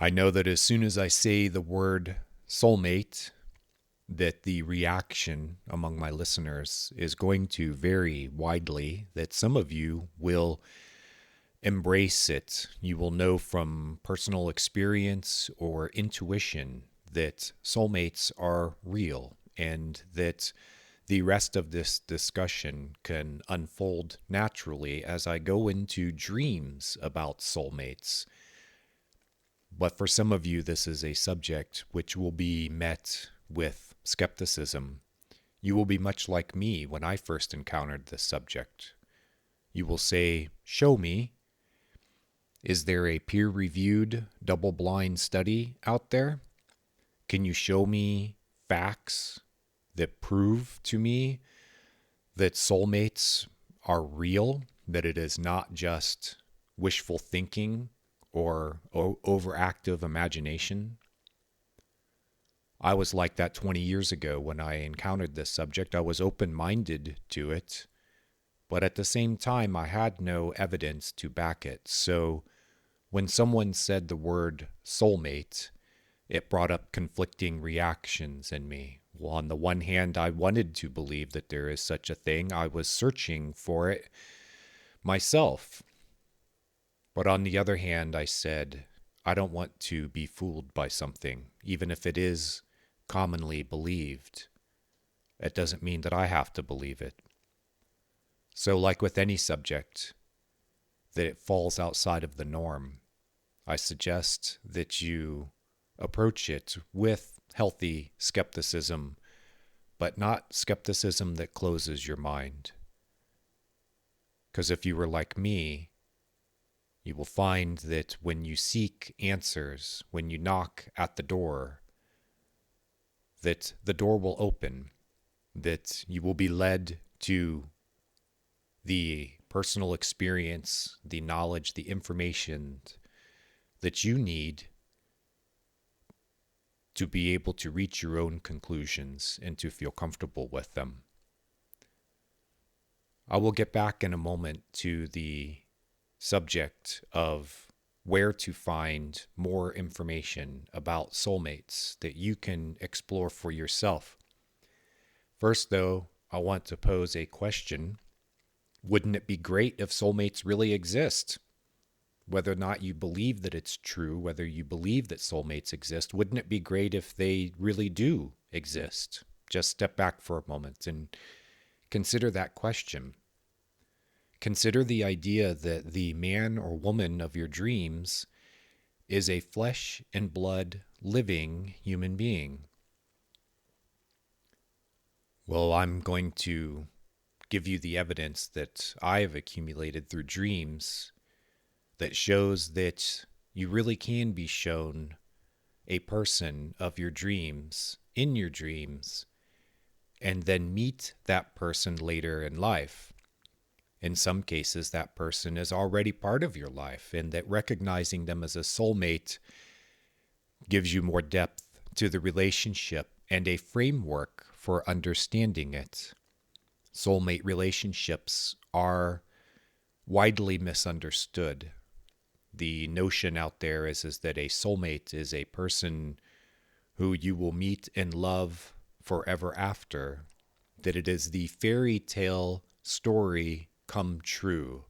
I know that as soon as I say the word soulmate, that the reaction among my listeners is going to vary widely, that some of you will embrace it. You will know from personal experience or intuition that soulmates are real and that the rest of this discussion can unfold naturally as I go into dreams about soulmates. But for some of you, this is a subject which will be met with skepticism. You will be much like me when I first encountered this subject. You will say, "Show me. Is there a peer reviewed, double blind study out there? Can you show me facts that prove to me that soulmates are real, that it is not just wishful thinking or overactive imagination?" I was like that 20 years ago when I encountered this subject. I was open minded to it, but at the same time, I had no evidence to back it. So when someone said the word soulmate, it brought up conflicting reactions in me. Well, on the one hand, I wanted to believe that there is such a thing. I was searching for it myself. But on the other hand, I said, I don't want to be fooled by something, even if it is commonly believed. It doesn't mean that I have to believe it. So, like with any subject, that it falls outside of the norm, I suggest that you approach it with healthy skepticism, but not skepticism that closes your mind. Because if you were like me, you will find that when you seek answers, when you knock at the door, that the door will open, that you will be led to the personal experience, the knowledge, the information that you need to be able to reach your own conclusions and to feel comfortable with them. I will get back in a moment to the subject of where to find more information about soulmates that you can explore for yourself. First, though, I want to pose a question. Wouldn't it be great if soulmates really exist? Whether or not you believe that it's true, whether you believe that soulmates exist, wouldn't it be great if they really do exist? Just step back for a moment and consider that question. Consider the idea that the man or woman of your dreams is a flesh and blood living human being. Well, I'm going to give you the evidence that I've accumulated through dreams that shows that you really can be shown a person of your dreams in your dreams and then meet that person later in life. In some cases, that person is already part of your life, and that recognizing them as a soulmate gives you more depth to the relationship and a framework for understanding it. Soulmate relationships are widely misunderstood. The notion out there is that a soulmate is a person who you will meet and love forever after, that it is the fairy tale story come true,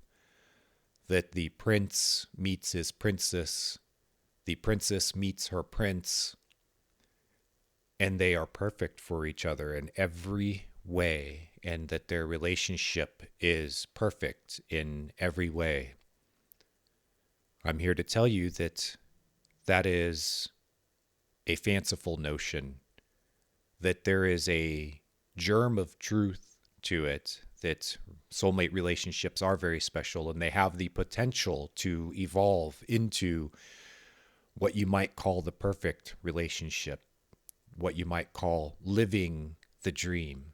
that the prince meets his princess, the princess meets her prince, and they are perfect for each other in every way, and that their relationship is perfect in every way. I'm here to tell you that that is a fanciful notion, that there is a germ of truth to it, that soulmate relationships are very special and they have the potential to evolve into what you might call the perfect relationship, what you might call living the dream.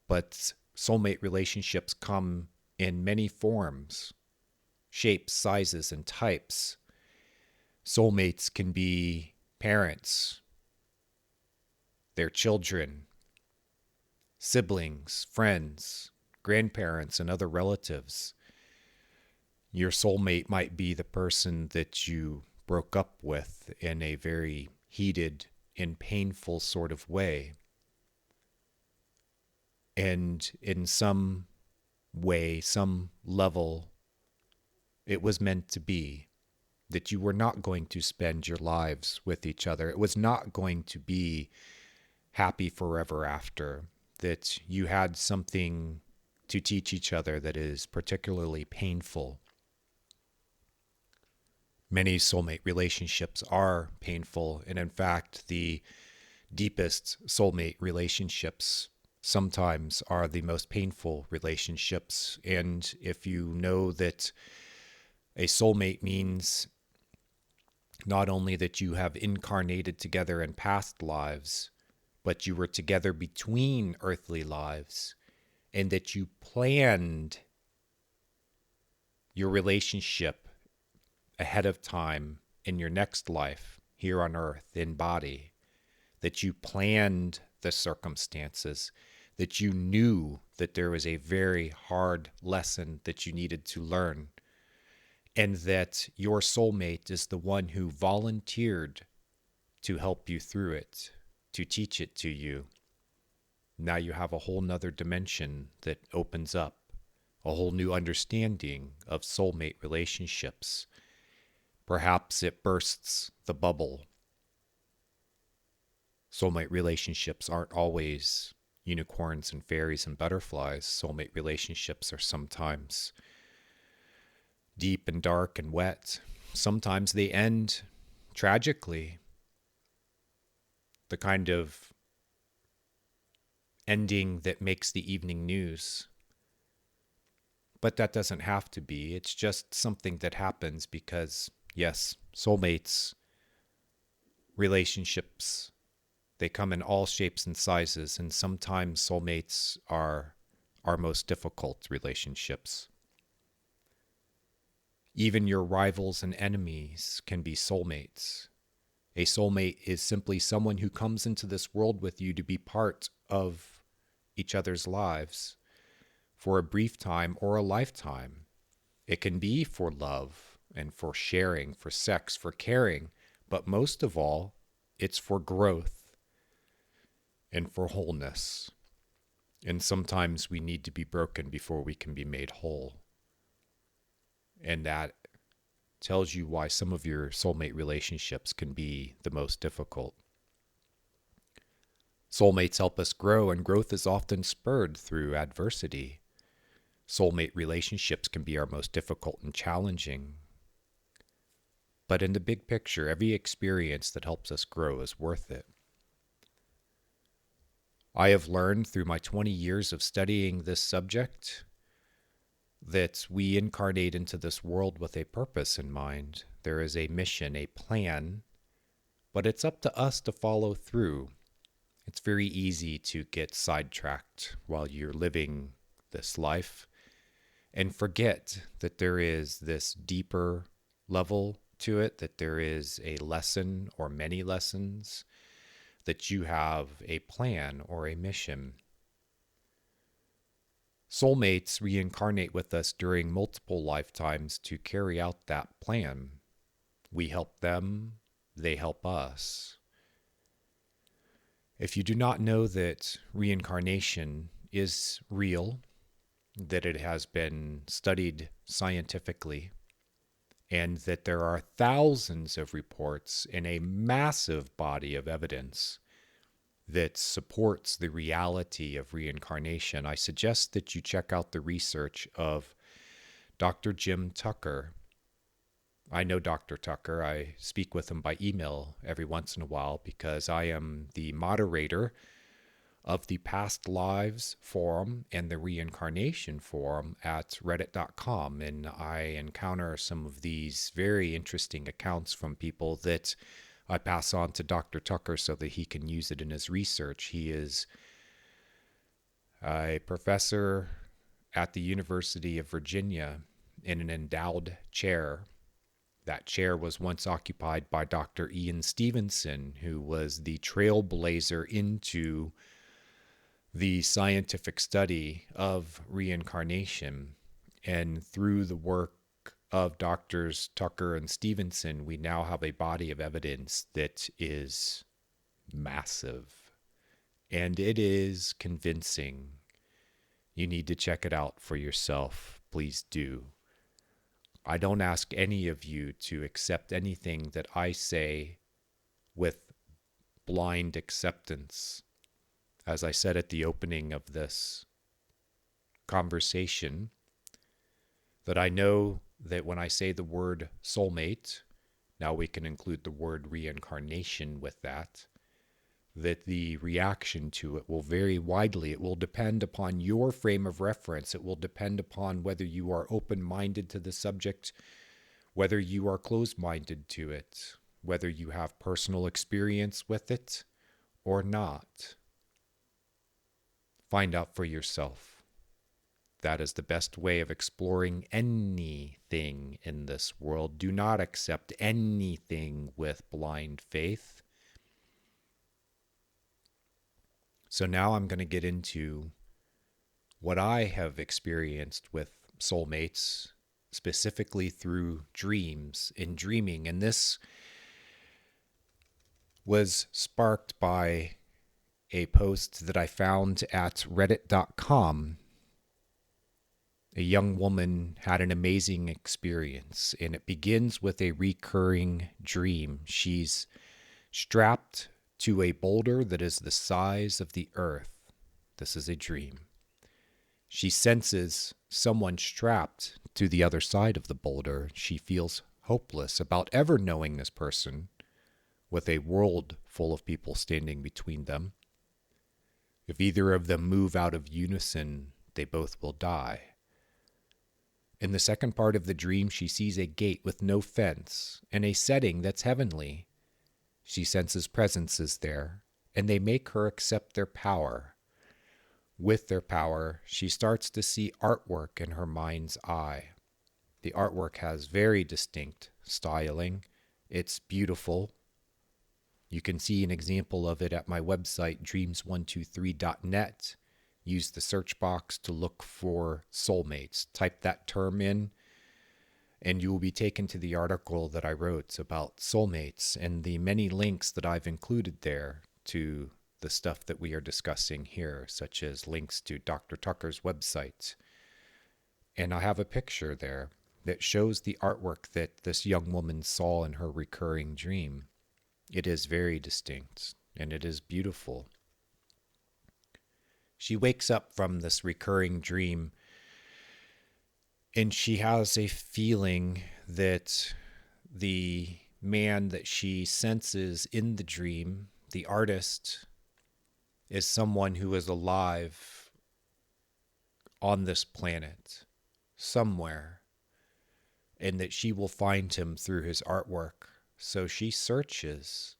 But soulmate relationships come in many forms, shapes, sizes, and types. Soulmates can be parents, their children, siblings, friends, grandparents, and other relatives. Your soulmate might be the person that you broke up with in a very heated and painful sort of way. And in some way, some level, it was meant to be that you were not going to spend your lives with each other. It was not going to be happy forever after, that you had something to teach each other that is particularly painful. Many soulmate relationships are painful, and in fact, the deepest soulmate relationships sometimes are the most painful relationships. And if you know that a soulmate means not only that you have incarnated together in past lives, but you were together between earthly lives, and that you planned your relationship ahead of time in your next life here on earth in body, that you planned the circumstances, that you knew that there was a very hard lesson that you needed to learn, and that your soulmate is the one who volunteered to help you through it, to teach it to you. Now you have a whole nother dimension that opens up, a whole new understanding of soulmate relationships. Perhaps it bursts the bubble. Soulmate relationships aren't always unicorns and fairies and butterflies. Soulmate relationships are sometimes deep and dark and wet. Sometimes they end tragically. The kind of ending that makes the evening news. But that doesn't have to be. It's just something that happens because, yes, soulmates, relationships, they come in all shapes and sizes, and sometimes soulmates are our most difficult relationships. Even your rivals and enemies can be soulmates. A soulmate is simply someone who comes into this world with you to be part of each other's lives for a brief time or a lifetime. It can be for love and for sharing, for sex, for caring, but most of all, it's for growth and for wholeness. And sometimes we need to be broken before we can be made whole. And that tells you why some of your soulmate relationships can be the most difficult. Soulmates help us grow, and growth is often spurred through adversity. Soulmate relationships can be our most difficult and challenging. But in the big picture, every experience that helps us grow is worth it. I have learned through my 20 years of studying this subject that we incarnate into this world with a purpose in mind. There is a mission, a plan, but it's up to us to follow through. It's very easy to get sidetracked while you're living this life and forget that there is this deeper level to it, that there is a lesson or many lessons, that you have a plan or a mission. Soulmates reincarnate with us during multiple lifetimes to carry out that plan. We help them, they help us. If you do not know that reincarnation is real, that it has been studied scientifically, and that there are thousands of reports and a massive body of evidence that supports the reality of reincarnation, I suggest that you check out the research of Dr. Jim Tucker. I know Dr. Tucker. I speak with him by email every once in a while because I am the moderator of the Past Lives Forum and the Reincarnation Forum at reddit.com. And I encounter some of these very interesting accounts from people that I pass on to Dr. Tucker so that he can use it in his research. He is a professor at the University of Virginia in an endowed chair. That chair was once occupied by Dr. Ian Stevenson, who was the trailblazer into the scientific study of reincarnation. And through the work of Doctors Tucker and Stevenson, we now have a body of evidence that is massive. And it is convincing. You need to check it out for yourself. Please do. I don't ask any of you to accept anything that I say with blind acceptance. As I said at the opening of this conversation, that I know that when I say the word soulmate, now we can include the word reincarnation with that the reaction to it will vary widely. It will depend upon your frame of reference. It will depend upon whether you are open-minded to the subject, whether you are closed-minded to it, whether you have personal experience with it or not. Find out for yourself. That is the best way of exploring anything in this world. Do not accept anything with blind faith. So now I'm going to get into what I have experienced with soulmates, specifically through dreams and dreaming. And this was sparked by a post that I found at reddit.com. A young woman had an amazing experience, and it begins with a recurring dream. She's strapped to a boulder that is the size of the earth. This is a dream. She senses someone strapped to the other side of the boulder. She feels hopeless about ever knowing this person, with a world full of people standing between them. If either of them move out of unison, they both will die. In the second part of the dream, she sees a gate with no fence and a setting that's heavenly. She senses presences there, and they make her accept their power. With their power, she starts to see artwork in her mind's eye. The artwork has very distinct styling. It's beautiful. You can see an example of it at my website, dreams123.net. Use the search box to look for soulmates. Type that term in, and you will be taken to the article that I wrote about soulmates and the many links that I've included there to the stuff that we are discussing here, such as links to Dr. Tucker's website. And I have a picture there that shows the artwork that this young woman saw in her recurring dream. It is very distinct, and it is beautiful. She wakes up from this recurring dream, and she has a feeling that the man that she senses in the dream, the artist, is someone who is alive on this planet somewhere, and that she will find him through his artwork. So she searches,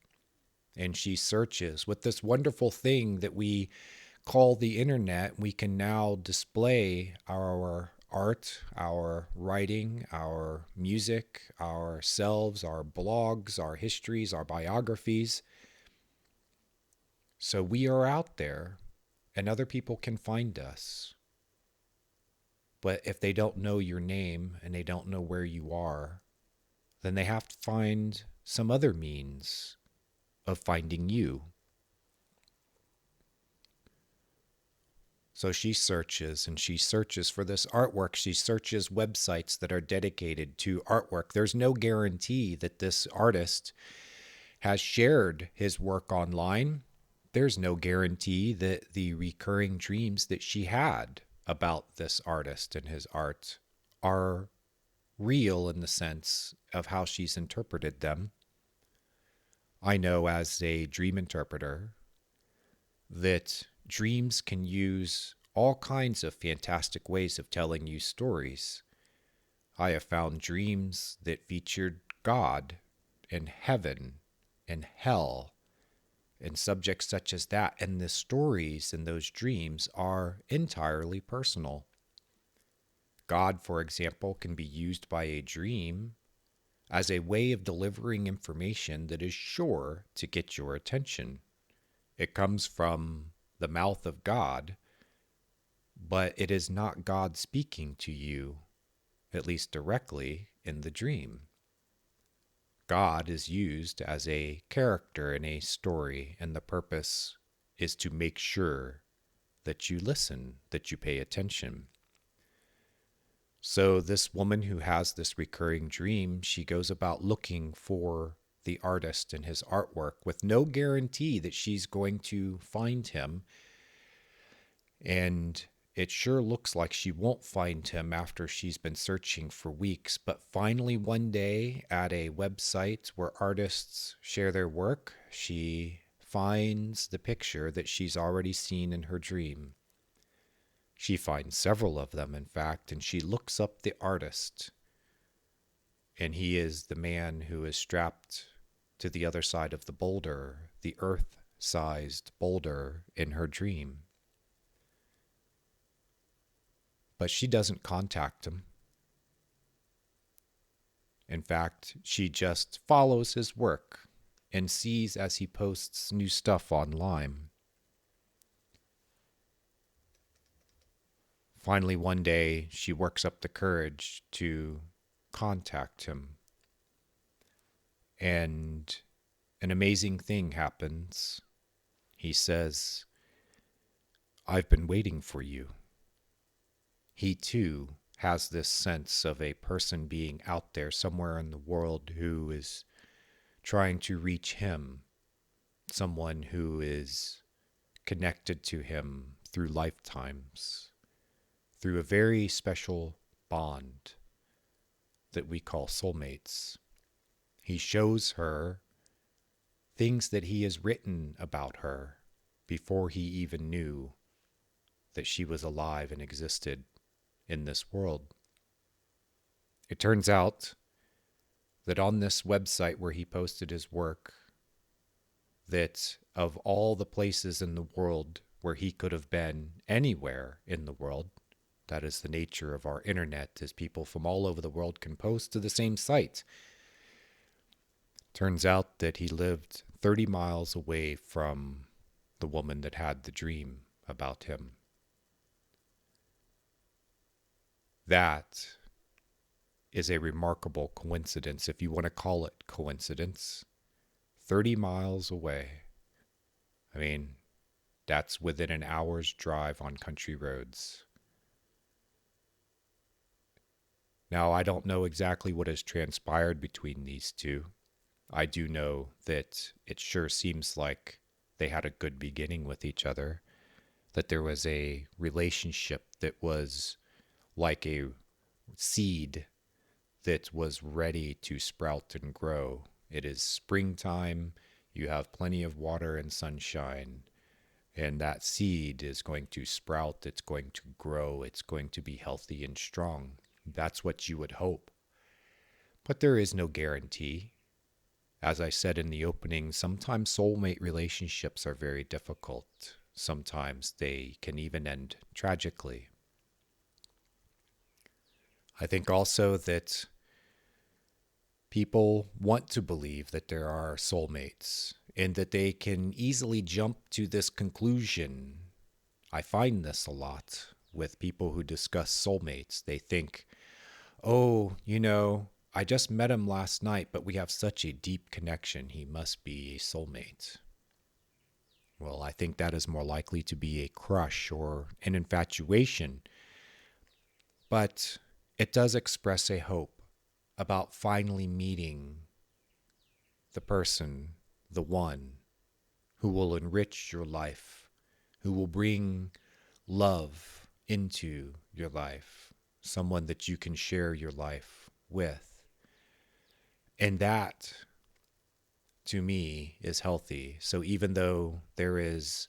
and she searches with this wonderful thing that we call the internet. We can now display our art, our writing, our music, ourselves, our blogs, our histories, our biographies. So we are out there, and other people can find us. But if they don't know your name and they don't know where you are, then they have to find some other means of finding you. So she searches, and she searches for this artwork. She searches websites that are dedicated to artwork. There's no guarantee that this artist has shared his work online. There's no guarantee that the recurring dreams that she had about this artist and his art are real in the sense of how she's interpreted them. I know as a dream interpreter that dreams can use all kinds of fantastic ways of telling you stories. I have found dreams that featured God and heaven and hell and subjects such as that, and the stories in those dreams are entirely personal. God, for example, can be used by a dream as a way of delivering information that is sure to get your attention. It comes from the mouth of God, but it is not God speaking to you, at least directly. in the dream. God is used as a character in a story, and the purpose is to make sure that you listen, that you pay attention. So this woman who has this recurring dream, she goes about looking for the artist and his artwork with no guarantee that she's going to find him. And it sure looks like she won't find him after she's been searching for weeks. But finally, one day at a website where artists share their work, she finds the picture that she's already seen in her dream. She finds several of them, in fact, and she looks up the artist. And he is the man who is strapped to the other side of the boulder, the earth-sized boulder in her dream. But she doesn't contact him. In fact, she just follows his work and sees as he posts new stuff online. Finally, one day, she works up the courage to contact him. And an amazing thing happens. He says, "I've been waiting for you." He too has this sense of a person being out there somewhere in the world who is trying to reach him, someone who is connected to him through lifetimes, through a very special bond that we call soulmates. He shows her things that he has written about her before he even knew that she was alive and existed in this world. It turns out that on this website where he posted his work, that of all the places in the world where he could have been anywhere in the world, that is the nature of our internet, as people from all over the world can post to the same site. Turns out that he lived 30 miles away from the woman that had the dream about him. That is a remarkable coincidence, if you want to call it coincidence. 30 miles away. I mean, that's within an hour's drive on country roads. Now, I don't know exactly what has transpired between these two. I do know that it sure seems like they had a good beginning with each other, that there was a relationship that was like a seed that was ready to sprout and grow. It is springtime, you have plenty of water and sunshine, and that seed is going to sprout, it's going to grow, it's going to be healthy and strong. That's what you would hope. But there is no guarantee. As I said in the opening, sometimes soulmate relationships are very difficult. Sometimes they can even end tragically. I think also that people want to believe that there are soulmates and that they can easily jump to this conclusion. I find this a lot with people who discuss soulmates. They think, oh, I just met him last night, but we have such a deep connection. He must be a soulmate. Well, I think that is more likely to be a crush or an infatuation. But it does express a hope about finally meeting the person, the one, who will enrich your life, who will bring love into your life, someone that you can share your life with. And that, to me, is healthy. So even though there is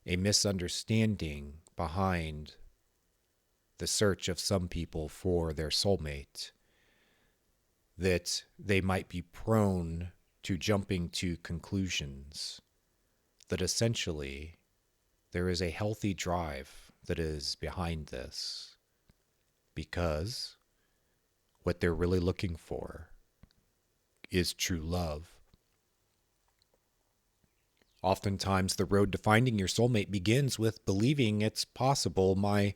a misunderstanding behind the search of some people for their soulmate, that they might be prone to jumping to conclusions, that essentially there is a healthy drive that is behind this, because what they're really looking for is true love. Oftentimes, the road to finding your soulmate begins with believing it's possible. My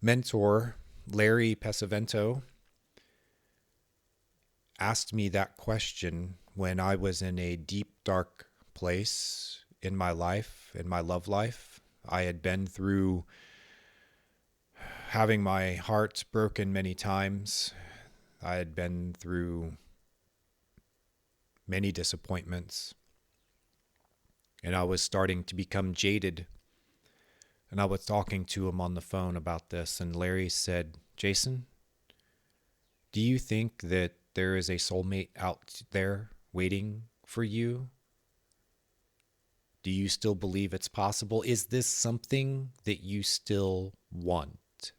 mentor, Larry Pesavento, asked me that question when I was in a deep, dark place in my life, in my love life. I had been through having my heart broken many times. I had been through many disappointments, and I was starting to become jaded. And I was talking to him on the phone about this, and Larry said, Jason, do you think that there is a soulmate out there waiting for you? Do you still believe it's possible? Is this something that you still want?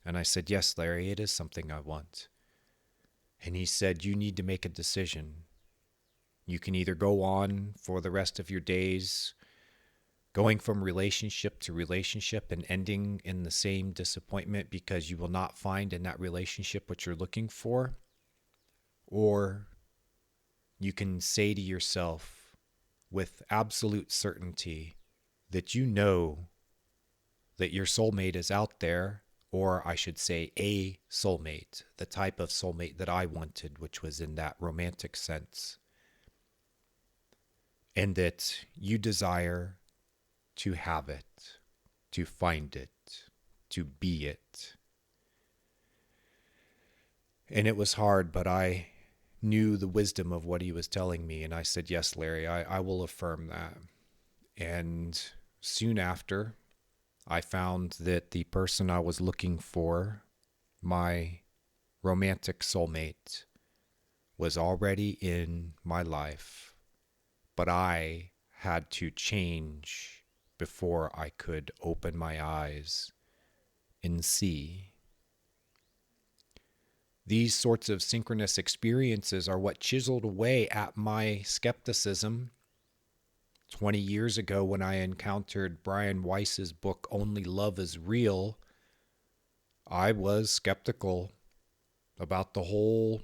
And I said, yes, Larry, it is something I want. And he said, you need to make a decision. You can either go on for the rest of your days, going from relationship to relationship and ending in the same disappointment because you will not find in that relationship what you're looking for. Or you can say to yourself with absolute certainty that you know that your soulmate is out there, or I should say a soulmate, the type of soulmate that I wanted, which was in that romantic sense. And that you desire to have it, to find it, to be it. And it was hard, but I knew the wisdom of what he was telling me. And I said, yes, Larry, I will affirm that. And soon after, I found that the person I was looking for, my romantic soulmate, was already in my life, but I had to change before I could open my eyes and see. These sorts of synchronous experiences are what chiseled away at my skepticism. 20 years ago, when I encountered Brian Weiss's book, Only Love is Real, I was skeptical about the whole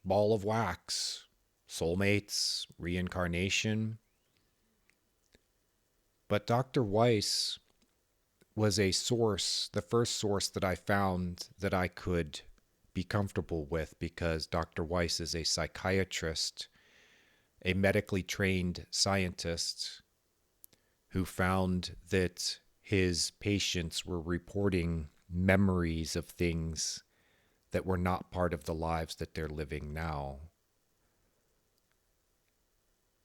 ball of wax, soulmates, reincarnation. But Dr. Weiss was a source, the first source that I found that I could be comfortable with, because Dr. Weiss is a psychiatrist, a medically trained scientist who found that his patients were reporting memories of things that were not part of the lives that they're living now.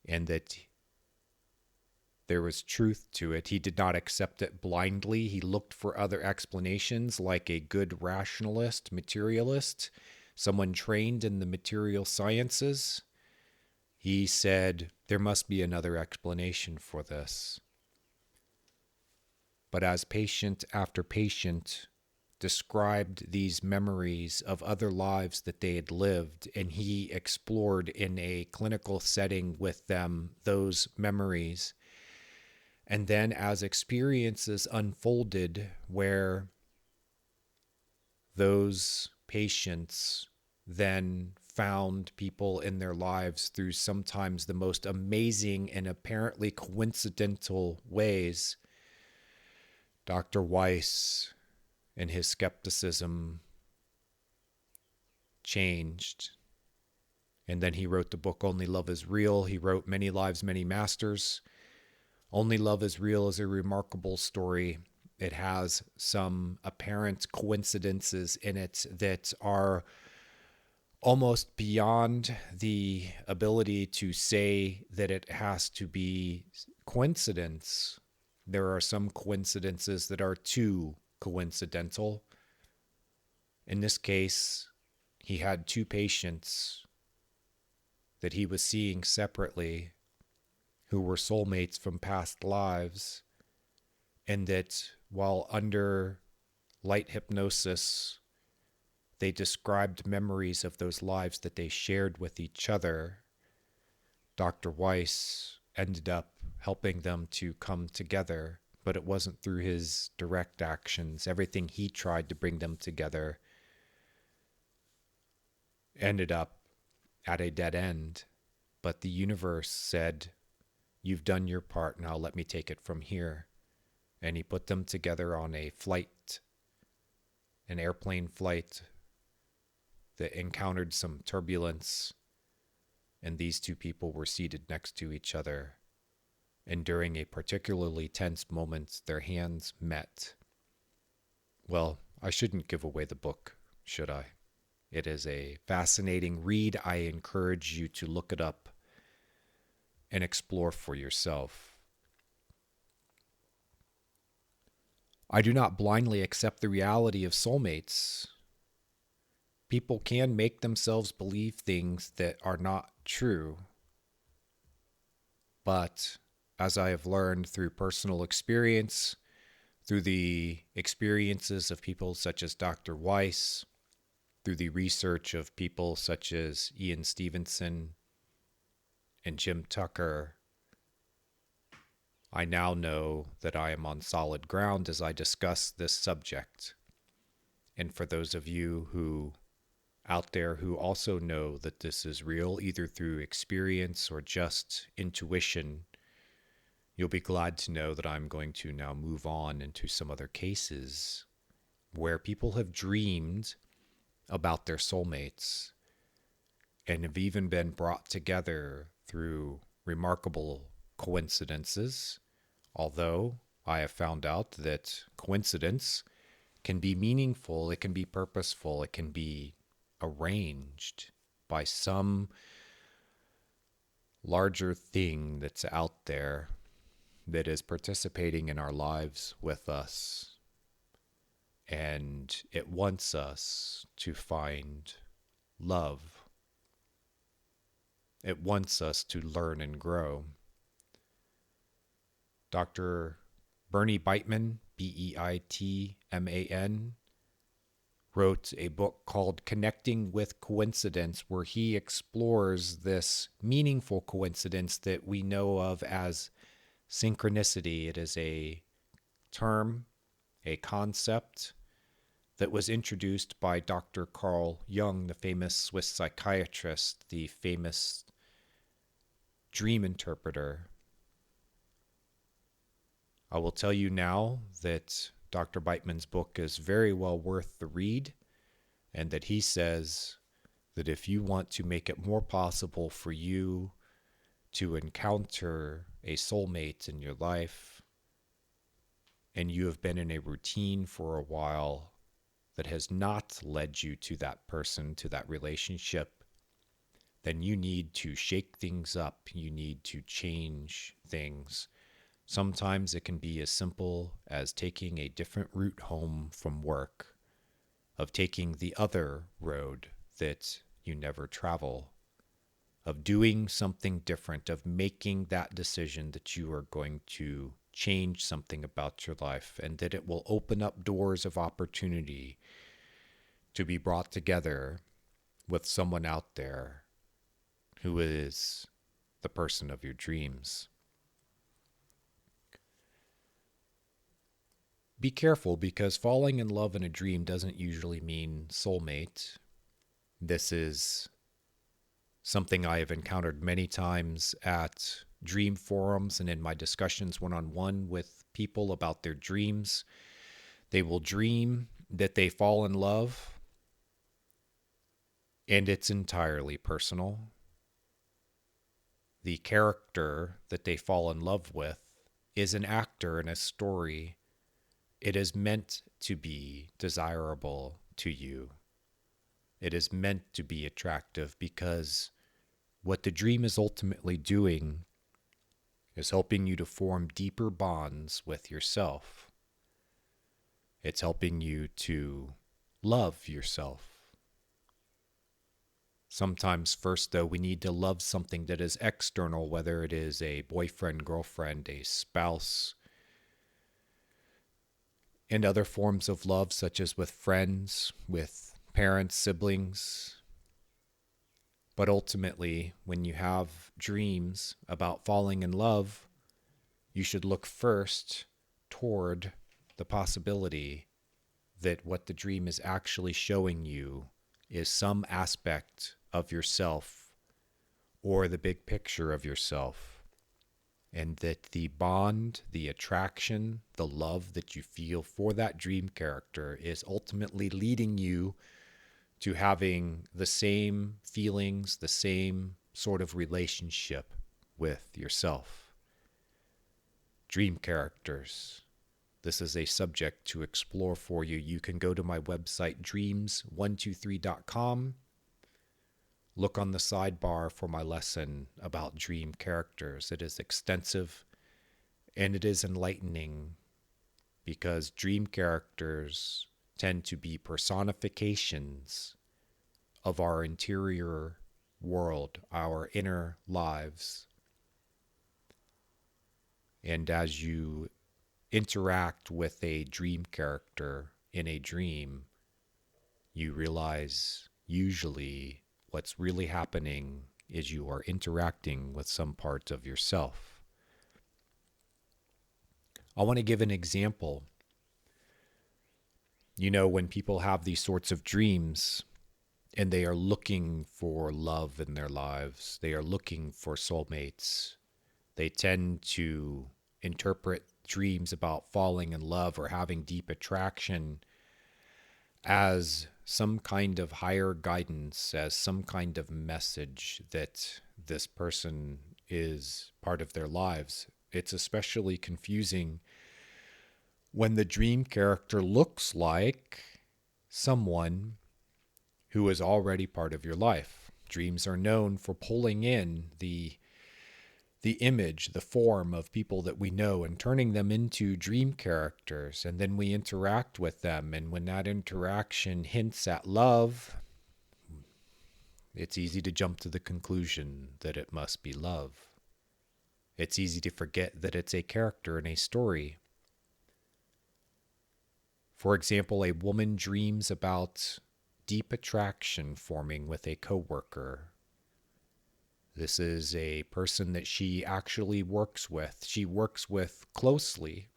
And that there was truth to it. He did not accept it blindly. He looked for other explanations, like a good rationalist, materialist, someone trained in the material sciences. He said, there must be another explanation for this. But as patient after patient described these memories of other lives that they had lived, and he explored in a clinical setting with them those memories, and then as experiences unfolded where those patients then found people in their lives through sometimes the most amazing and apparently coincidental ways, Dr. Weiss and his skepticism changed. And then he wrote the book, Only Love is Real. He wrote Many Lives, Many Masters. Only Love is Real is a remarkable story. It has some apparent coincidences in it that are almost beyond the ability to say that it has to be coincidence. There are some coincidences that are too coincidental. In this case, he had two patients that he was seeing separately who were soulmates from past lives, and that while under light hypnosis, they described memories of those lives that they shared with each other. Dr. Weiss ended up helping them to come together, but it wasn't through his direct actions. Everything he tried to bring them together ended up at a dead end. But the universe said, you've done your part, now let me take it from here. And he put them together on a flight, an airplane flight that encountered some turbulence, and these two people were seated next to each other. And during a particularly tense moment, their hands met. Well, I shouldn't give away the book, should I? It is a fascinating read. I encourage you to look it up and explore for yourself. I do not blindly accept the reality of soulmates. People can make themselves believe things that are not true. But as I have learned through personal experience, through the experiences of people such as Dr. Weiss, through the research of people such as Ian Stevenson and Jim Tucker, I now know that I am on solid ground as I discuss this subject. And for those of you who out there who also know that this is real, either through experience or just intuition, you'll be glad to know that I'm going to now move on into some other cases where people have dreamed about their soulmates and have even been brought together through remarkable coincidences, although I have found out that coincidence can be meaningful, it can be purposeful, it can be arranged by some larger thing that's out there that is participating in our lives with us. And it wants us to find love. It wants us to learn and grow. Dr. Bernie Beitman, Beitman, wrote a book called Connecting with Coincidence, where he explores this meaningful coincidence that we know of as synchronicity. It is a term, a concept that was introduced by Dr. Carl Jung, the famous Swiss psychiatrist, the famous dream interpreter. I will tell you now that Dr. Beitman's book is very well worth the read, and that he says that if you want to make it more possible for you to encounter a soulmate in your life, and you have been in a routine for a while that has not led you to that person, to that relationship, then you need to shake things up. You need to change things. Sometimes it can be as simple as taking a different route home from work, of taking the other road that you never travel, of doing something different, of making that decision that you are going to change something about your life, and that it will open up doors of opportunity to be brought together with someone out there who is the person of your dreams. Be careful, because falling in love in a dream doesn't usually mean soulmate. This is something I have encountered many times at dream forums and in my discussions one-on-one with people about their dreams. They will dream that they fall in love, and it's entirely personal. The character that they fall in love with is an actor in a story. It is meant to be desirable to you. It is meant to be attractive, because what the dream is ultimately doing is helping you to form deeper bonds with yourself. It's helping you to love yourself. Sometimes first, though, we need to love something that is external, whether it is a boyfriend, girlfriend, a spouse, and other forms of love, such as with friends, with parents, siblings. But ultimately, when you have dreams about falling in love, you should look first toward the possibility that what the dream is actually showing you is some aspect of yourself or the big picture of yourself, and that the bond, the attraction, the love that you feel for that dream character is ultimately leading you to having the same feelings, the same sort of relationship with yourself. Dream characters. This is a subject to explore for you. You can go to my website, dreams123.com. Look on the sidebar for my lesson about dream characters. It is extensive and it is enlightening because dream characters tend to be personifications of our interior world, our inner lives. And as you interact with a dream character in a dream, you realize usually what's really happening is you are interacting with some part of yourself. I want to give an example. You know, when people have these sorts of dreams and they are looking for love in their lives, they are looking for soulmates, they tend to interpret dreams about falling in love or having deep attraction as some kind of higher guidance, as some kind of message that this person is part of their lives. It's especially confusing when the dream character looks like someone who is already part of your life. Dreams are known for pulling in the image, the form of people that we know and turning them into dream characters. And then we interact with them. And when that interaction hints at love, it's easy to jump to the conclusion that it must be love. It's easy to forget that it's a character in a story. For example, a woman dreams about deep attraction forming with a coworker. This is a person that she actually works with. She works with closely.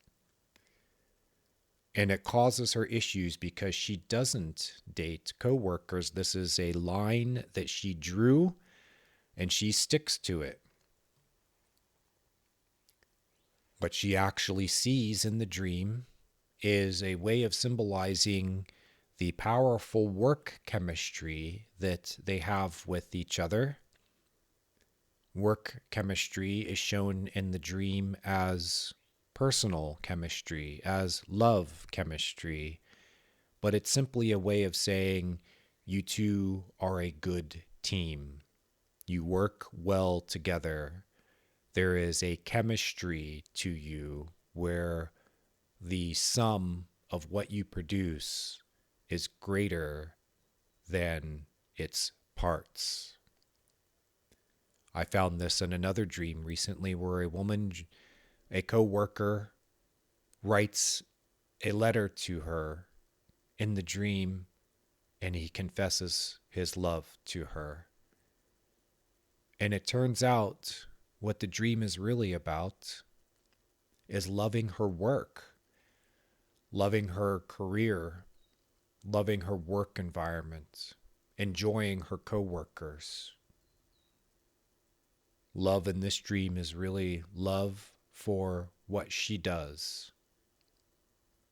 And it causes her issues because she doesn't date coworkers. This is a line that she drew and she sticks to it. What she actually sees in the dream is a way of symbolizing the powerful work chemistry that they have with each other. Work chemistry is shown in the dream as personal chemistry, as love chemistry, but it's simply a way of saying you two are a good team. You work well together. There is a chemistry to you where the sum of what you produce is greater than its parts. I found this in another dream recently where a woman, a coworker, writes a letter to her in the dream and he confesses his love to her. And it turns out what the dream is really about is loving her work, loving her career, loving her work environment, enjoying her coworkers. Love in this dream is really love for what she does.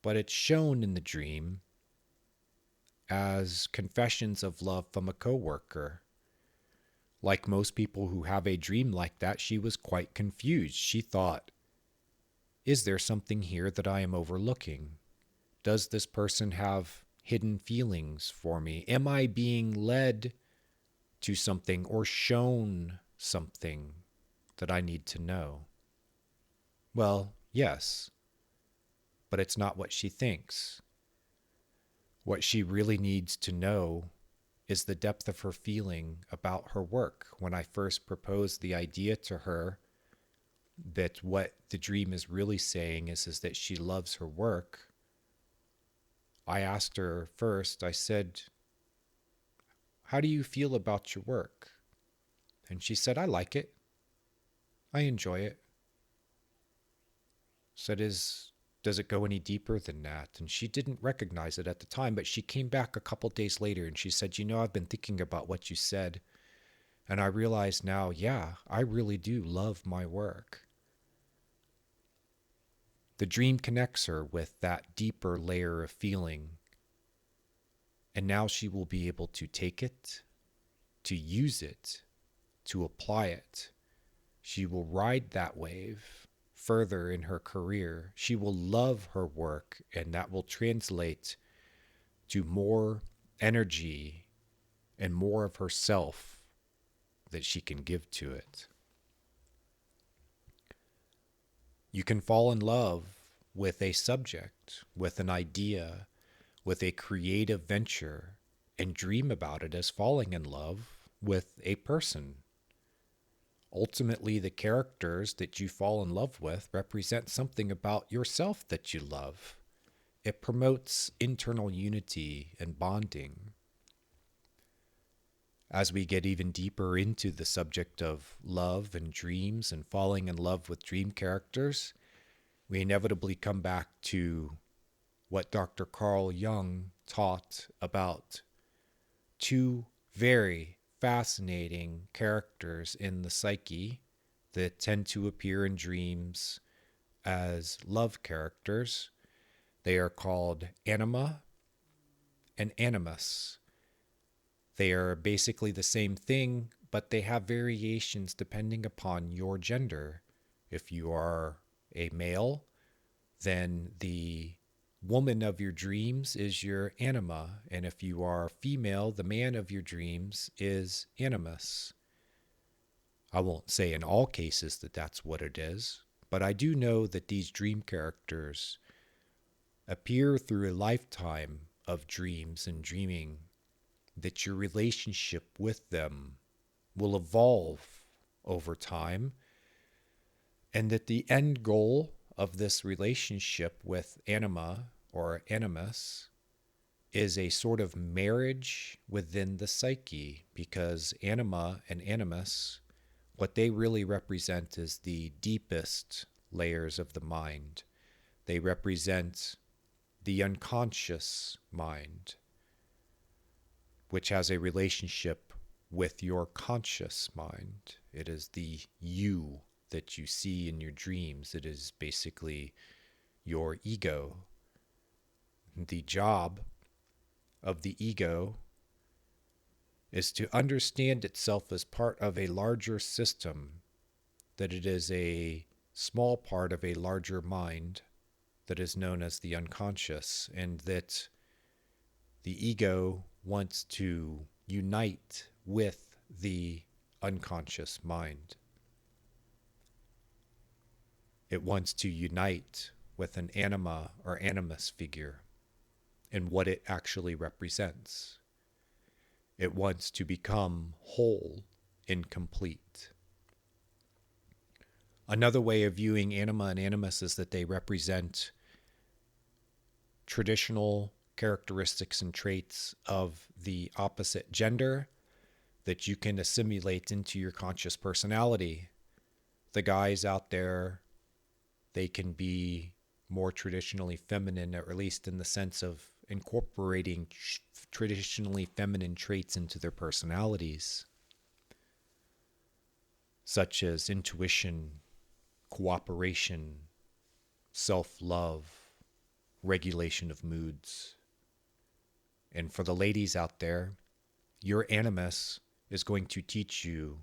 But it's shown in the dream as confessions of love from a coworker. Like most people who have a dream like that, she was quite confused. She thought, is there something here that I am overlooking? Does this person have hidden feelings for me? Am I being led to something or shown something that I need to know? Well, yes, but it's not what she thinks. What she really needs to know is the depth of her feeling about her work. When I first proposed the idea to her that what the dream is really saying is that she loves her work, I asked her first, I said, how do you feel about your work? And she said, I like it. I enjoy it. Said, does it go any deeper than that? And she didn't recognize it at the time, but she came back a couple days later and she said, I've been thinking about what you said. And I realize now, yeah, I really do love my work. The dream connects her with that deeper layer of feeling. And now she will be able to take it, to use it, to apply it. She will ride that wave further in her career. She will love her work, and that will translate to more energy and more of herself that she can give to it. You can fall in love with a subject, with an idea, with a creative venture, and dream about it as falling in love with a person. Ultimately, the characters that you fall in love with represent something about yourself that you love. It promotes internal unity and bonding. As we get even deeper into the subject of love and dreams and falling in love with dream characters, we inevitably come back to what Dr. Carl Jung taught about two very fascinating characters in the psyche that tend to appear in dreams as love characters. They are called anima and animus. They are basically the same thing, but they have variations depending upon your gender. If you are a male, then the woman of your dreams is your anima, and if you are female, the man of your dreams is animus. I won't say in all cases that that's what it is, but I do know that these dream characters appear through a lifetime of dreams and dreaming, that your relationship with them will evolve over time, and that the end goal of this relationship with anima or animus is a sort of marriage within the psyche, because anima and animus, what they really represent is the deepest layers of the mind. They represent the unconscious mind, which has a relationship with your conscious mind. It is the you that you see in your dreams. It is basically your ego. The job of the ego is to understand itself as part of a larger system, that it is a small part of a larger mind that is known as the unconscious, and that the ego wants to unite with the unconscious mind. It wants to unite with an anima or animus figure and what it actually represents. It wants to become whole and complete. Another way of viewing anima and animus is that they represent traditional characteristics and traits of the opposite gender that you can assimilate into your conscious personality. The guys out there, they can be more traditionally feminine, or at least in the sense of incorporating traditionally feminine traits into their personalities, such as intuition, cooperation, self-love, regulation of moods. And for the ladies out there, your animus is going to teach you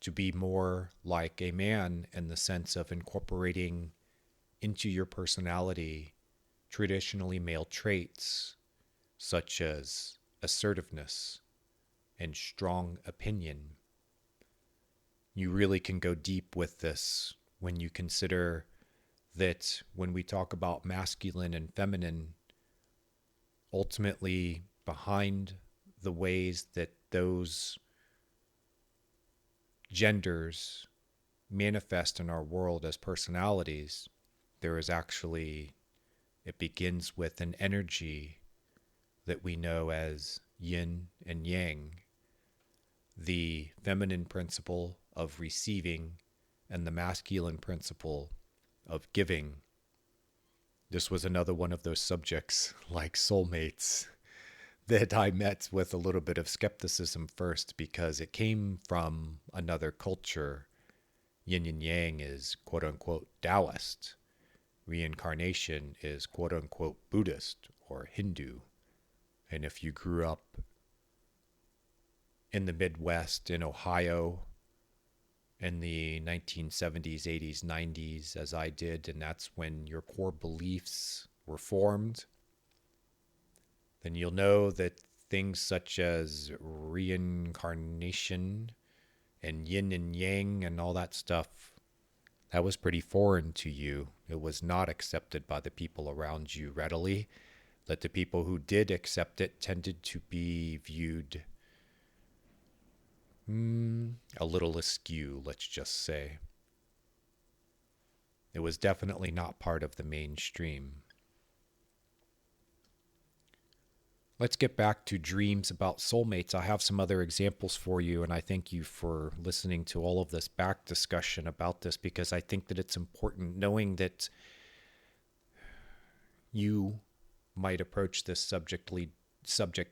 to be more like a man in the sense of incorporating into your personality traditionally male traits such as assertiveness and strong opinion. You really can go deep with this when you consider that when we talk about masculine and feminine, ultimately behind the ways that those genders manifest in our world as personalities, there is actually, it begins with an energy that we know as yin and yang, the feminine principle of receiving and the masculine principle of giving. This was another one of those subjects, like soulmates, that I met with a little bit of skepticism first, because it came from another culture. Yin and yang is quote unquote Taoist. Reincarnation is quote unquote Buddhist or Hindu. And if you grew up in the Midwest, in Ohio, in the 1970s, 80s, 90s, as I did, and that's when your core beliefs were formed, then you'll know that things such as reincarnation and yin and yang and all that stuff, that was pretty foreign to you. It was not accepted by the people around you readily. That the people who did accept it tended to be viewed a little askew, let's just say. It was definitely not part of the mainstream. Let's get back to dreams about soulmates. I have some other examples for you, and I thank you for listening to all of this back discussion about this, because I think that it's important knowing that you might approach this subject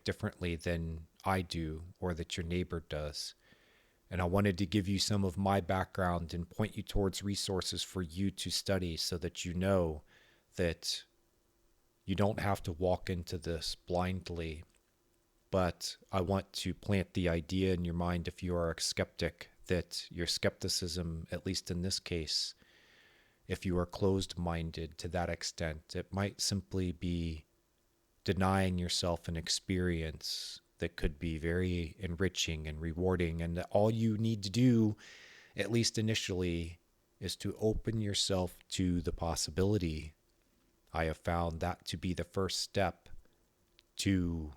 differently than I do, or that your neighbor does. And I wanted to give you some of my background and point you towards resources for you to study, so that you know that you don't have to walk into this blindly. But I want to plant the idea in your mind, if you are a skeptic, that your skepticism, at least in this case, if you are closed-minded to that extent, it might simply be denying yourself an experience that could be very enriching and rewarding. And that all you need to do, at least initially, is to open yourself to the possibility. I have found that to be the first step to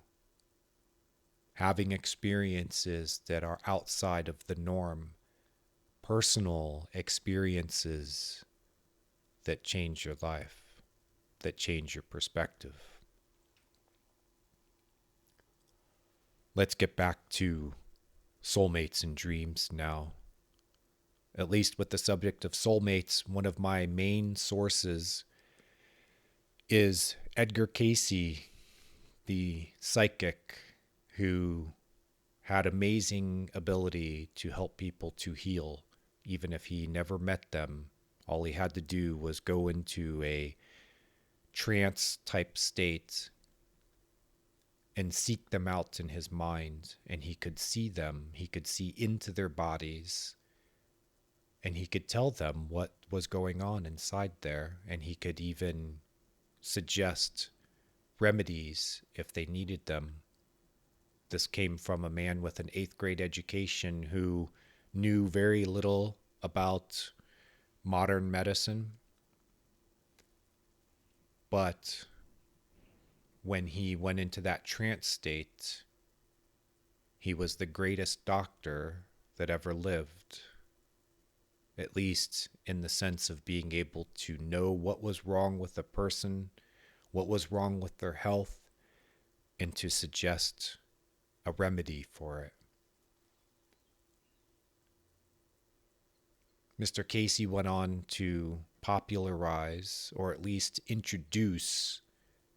having experiences that are outside of the norm, personal experiences that change your life, that change your perspective. Let's get back to soulmates and dreams now. At least with the subject of soulmates, one of my main sources is Edgar Cayce, the psychic who had amazing ability to help people to heal, even if he never met them. All he had to do was go into a trance type state and seek them out in his mind, and he could see them. He could see into their bodies, and he could tell them what was going on inside there, and he could even suggest remedies if they needed them. This came from a man with an 8th grade education who knew very little about modern medicine, but when he went into that trance state, he was the greatest doctor that ever lived, at least in the sense of being able to know what was wrong with a person, what was wrong with their health, and to suggest a remedy for it. Mr. Cayce went on to popularize, or at least introduce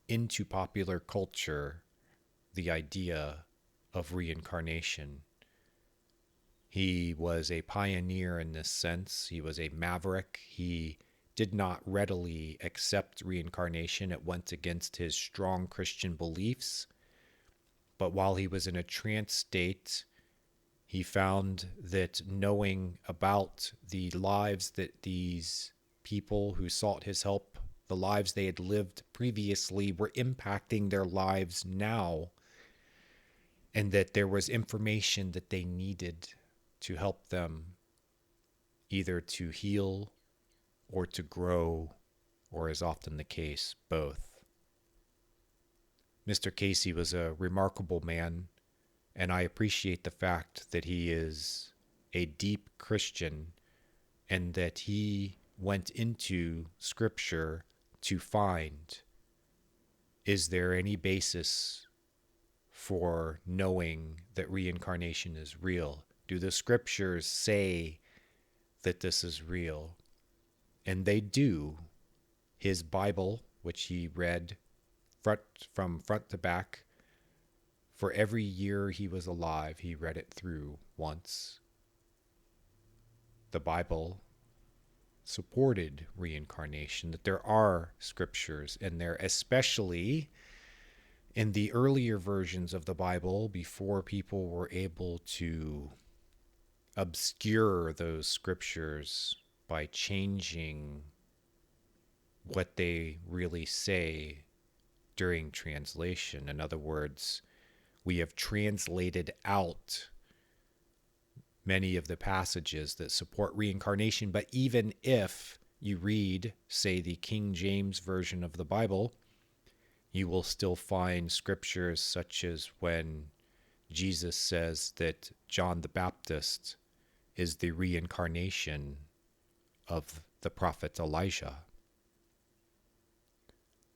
into popular culture, the idea of reincarnation. He was a pioneer in this sense. He was a maverick. He did not readily accept reincarnation. It went against his strong Christian beliefs. But while he was in a trance state, he found that knowing about the lives that these people who sought his help, the lives they had lived previously, were impacting their lives now, and that there was information that they needed to help them either to heal or to grow, or, as often the case, both. Mr. Cayce was a remarkable man, and I appreciate the fact that he is a deep Christian and that he went into Scripture to find, is there any basis for knowing that reincarnation is real? Do the Scriptures say that this is real? And they do. His Bible, which he read from front to back, for every year he was alive, he read it through once. The Bible supported reincarnation, that there are scriptures in there, especially In the earlier versions of the Bible, before people were able to obscure those scriptures by changing what they really say during translation. In other words, we have translated out many of the passages that support reincarnation. But even if you read, say, the King James Version of the Bible, you will still find scriptures such as when Jesus says that John the Baptist is the reincarnation of the prophet Elijah.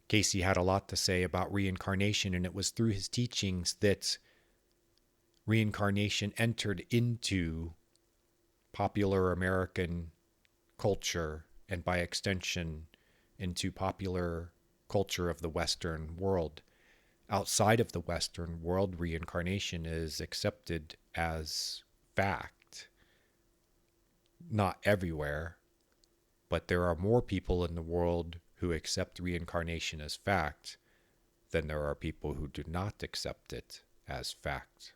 Casey had a lot to say about reincarnation, and it was through his teachings that reincarnation entered into popular American culture and by extension into popular culture of the Western world. Outside of the Western world, reincarnation is accepted as fact. Not everywhere, but there are more people in the world who accept reincarnation as fact than there are people who do not accept it as fact.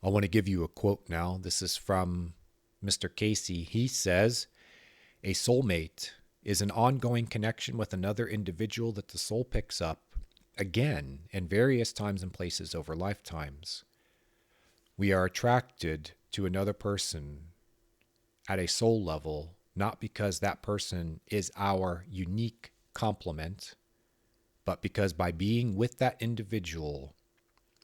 I want to give you a quote now. This is from Mr. Casey. He says, "A soulmate is an ongoing connection with another individual that the soul picks up again in various times and places over lifetimes. We are attracted to another person at a soul level, not because that person is our unique complement, but because by being with that individual,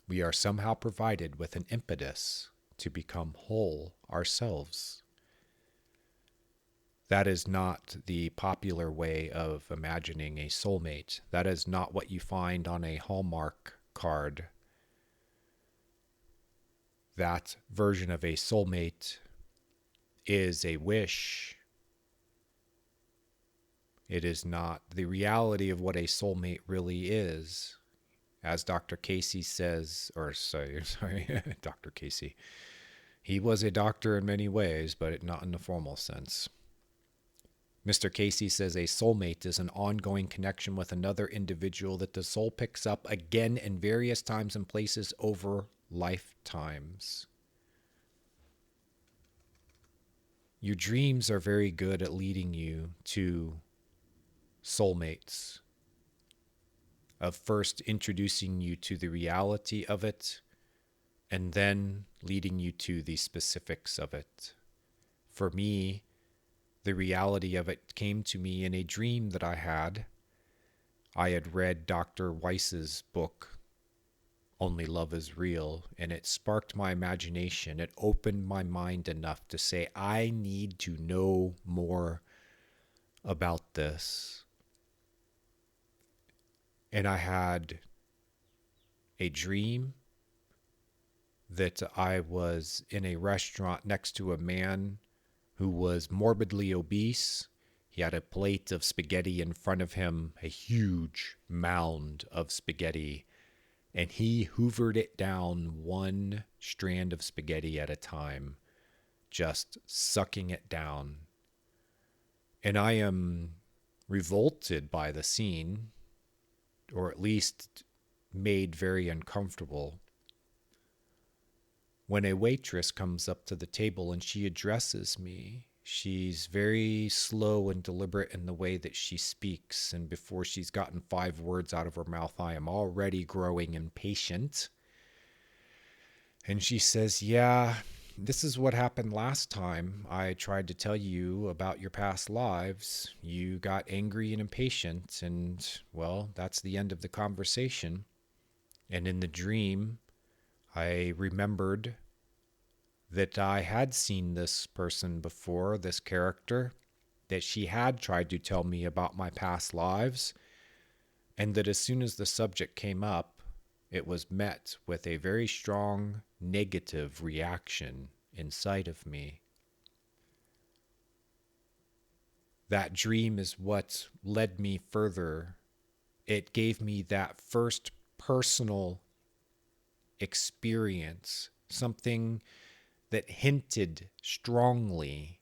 we are somehow provided with an impetus to become whole ourselves." That is not the popular way of imagining a soulmate. That is not what you find on a Hallmark card. That version of a soulmate is a wish. It is not the reality of what a soulmate really is. As Dr. Casey says, Dr. Casey. He was a doctor in many ways, but not in the formal sense. Mr. Casey says a soulmate is an ongoing connection with another individual that the soul picks up again in various times and places over lifetimes. Your dreams are very good at leading you to soulmates, of first introducing you to the reality of it and then leading you to the specifics of it. For me, the reality of it came to me in a dream that I had. I had read Dr. Weiss's book, Only Love is Real, and it sparked my imagination. It opened my mind enough to say, I need to know more about this. And I had a dream that I was in a restaurant next to a man who was morbidly obese. He had a plate of spaghetti in front of him, a huge mound of spaghetti, and he hoovered it down one strand of spaghetti at a time, just sucking it down. And I am revolted by the scene, or at least made very uncomfortable, when a waitress comes up to the table and she addresses me. She's very slow and deliberate in the way that she speaks, and before she's gotten 5 words out of her mouth, I am already growing impatient. And she says, "Yeah, this is what happened last time I tried to tell you about your past lives. You got angry and impatient, and, well, that's the end of the conversation." And in the dream, I remembered that I had seen this person before, this character, that she had tried to tell me about my past lives, and that as soon as the subject came up, it was met with a very strong negative reaction inside of me. That dream is what led me further. It gave me that first personal experience, something that hinted strongly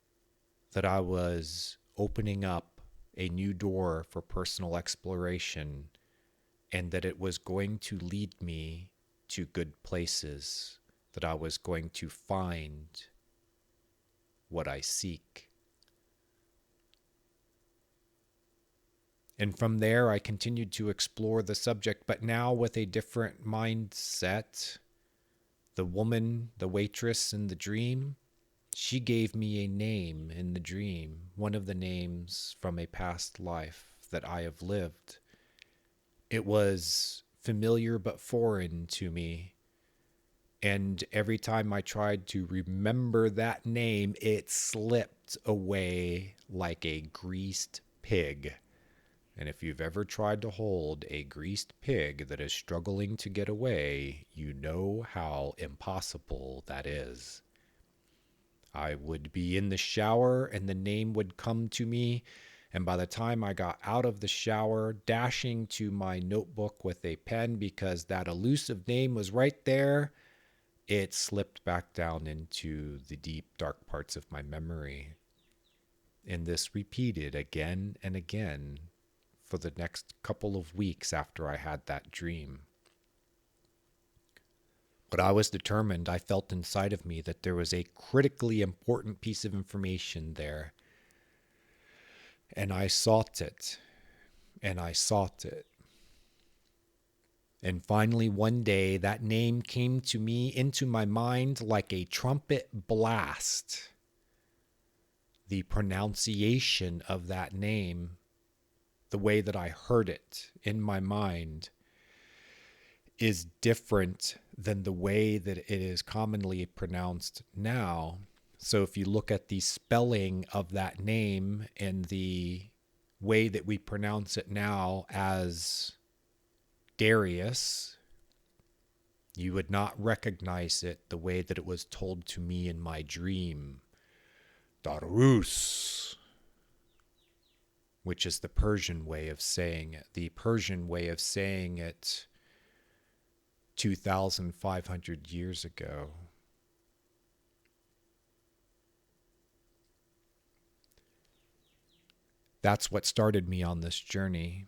that I was opening up a new door for personal exploration and that it was going to lead me to good places, that I was going to find what I seek. And from there, I continued to explore the subject, but now with a different mindset. The woman, the waitress in the dream, she gave me a name in the dream, one of the names from a past life that I have lived. It was familiar but foreign to me. And every time I tried to remember that name, it slipped away like a greased pig. And if you've ever tried to hold a greased pig that is struggling to get away, you know how impossible that is. I would be in the shower and the name would come to me. And by the time I got out of the shower, dashing to my notebook with a pen because that elusive name was right there, it slipped back down into the deep, dark parts of my memory. And this repeated again and again for the next couple of weeks after I had that dream. But I was determined. I felt inside of me that there was a critically important piece of information there. And I sought it. And I sought it. And finally, one day, that name came to me into my mind like a trumpet blast. The pronunciation of that name, the way that I heard it in my mind, is different than the way that it is commonly pronounced now. So if you look at the spelling of that name and the way that we pronounce it now as Darius, you would not recognize it the way that it was told to me in my dream. Darius, which is the Persian way of saying it. The Persian way of saying it 2,500 years ago. That's what started me on this journey.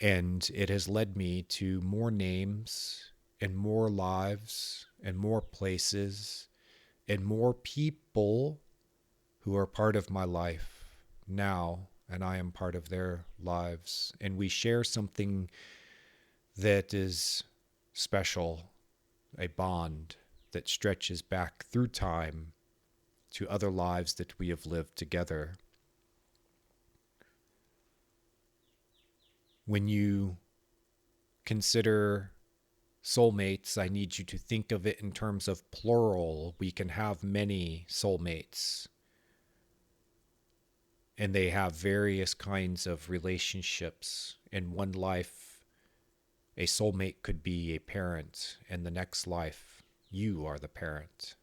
And it has led me to more names and more lives and more places and more people who are part of my life now, and I am part of their lives. And we share something that is special, a bond that stretches back through time to other lives that we have lived together. When you consider soulmates, I need you to think of it in terms of plural. We can have many soulmates, and they have various kinds of relationships. In one life, a soulmate could be a parent. In the next life, you are the parent.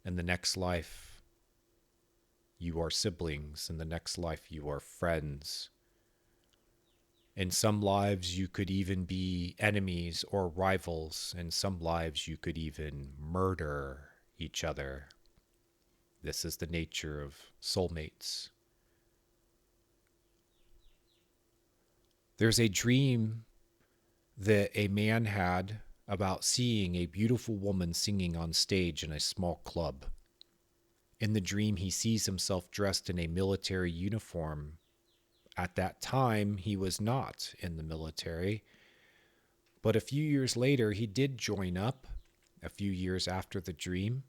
In the next life, you are siblings. In the next life, you are friends. In some lives, you could even be enemies or rivals. In some lives, you could even murder each other. This is the nature of soulmates. There's a dream that a man had about seeing a beautiful woman singing on stage in a small club. In the dream, he sees himself dressed in a military uniform. At that time, he was not in the military, but a few years later, he did join up, a few years after the dream.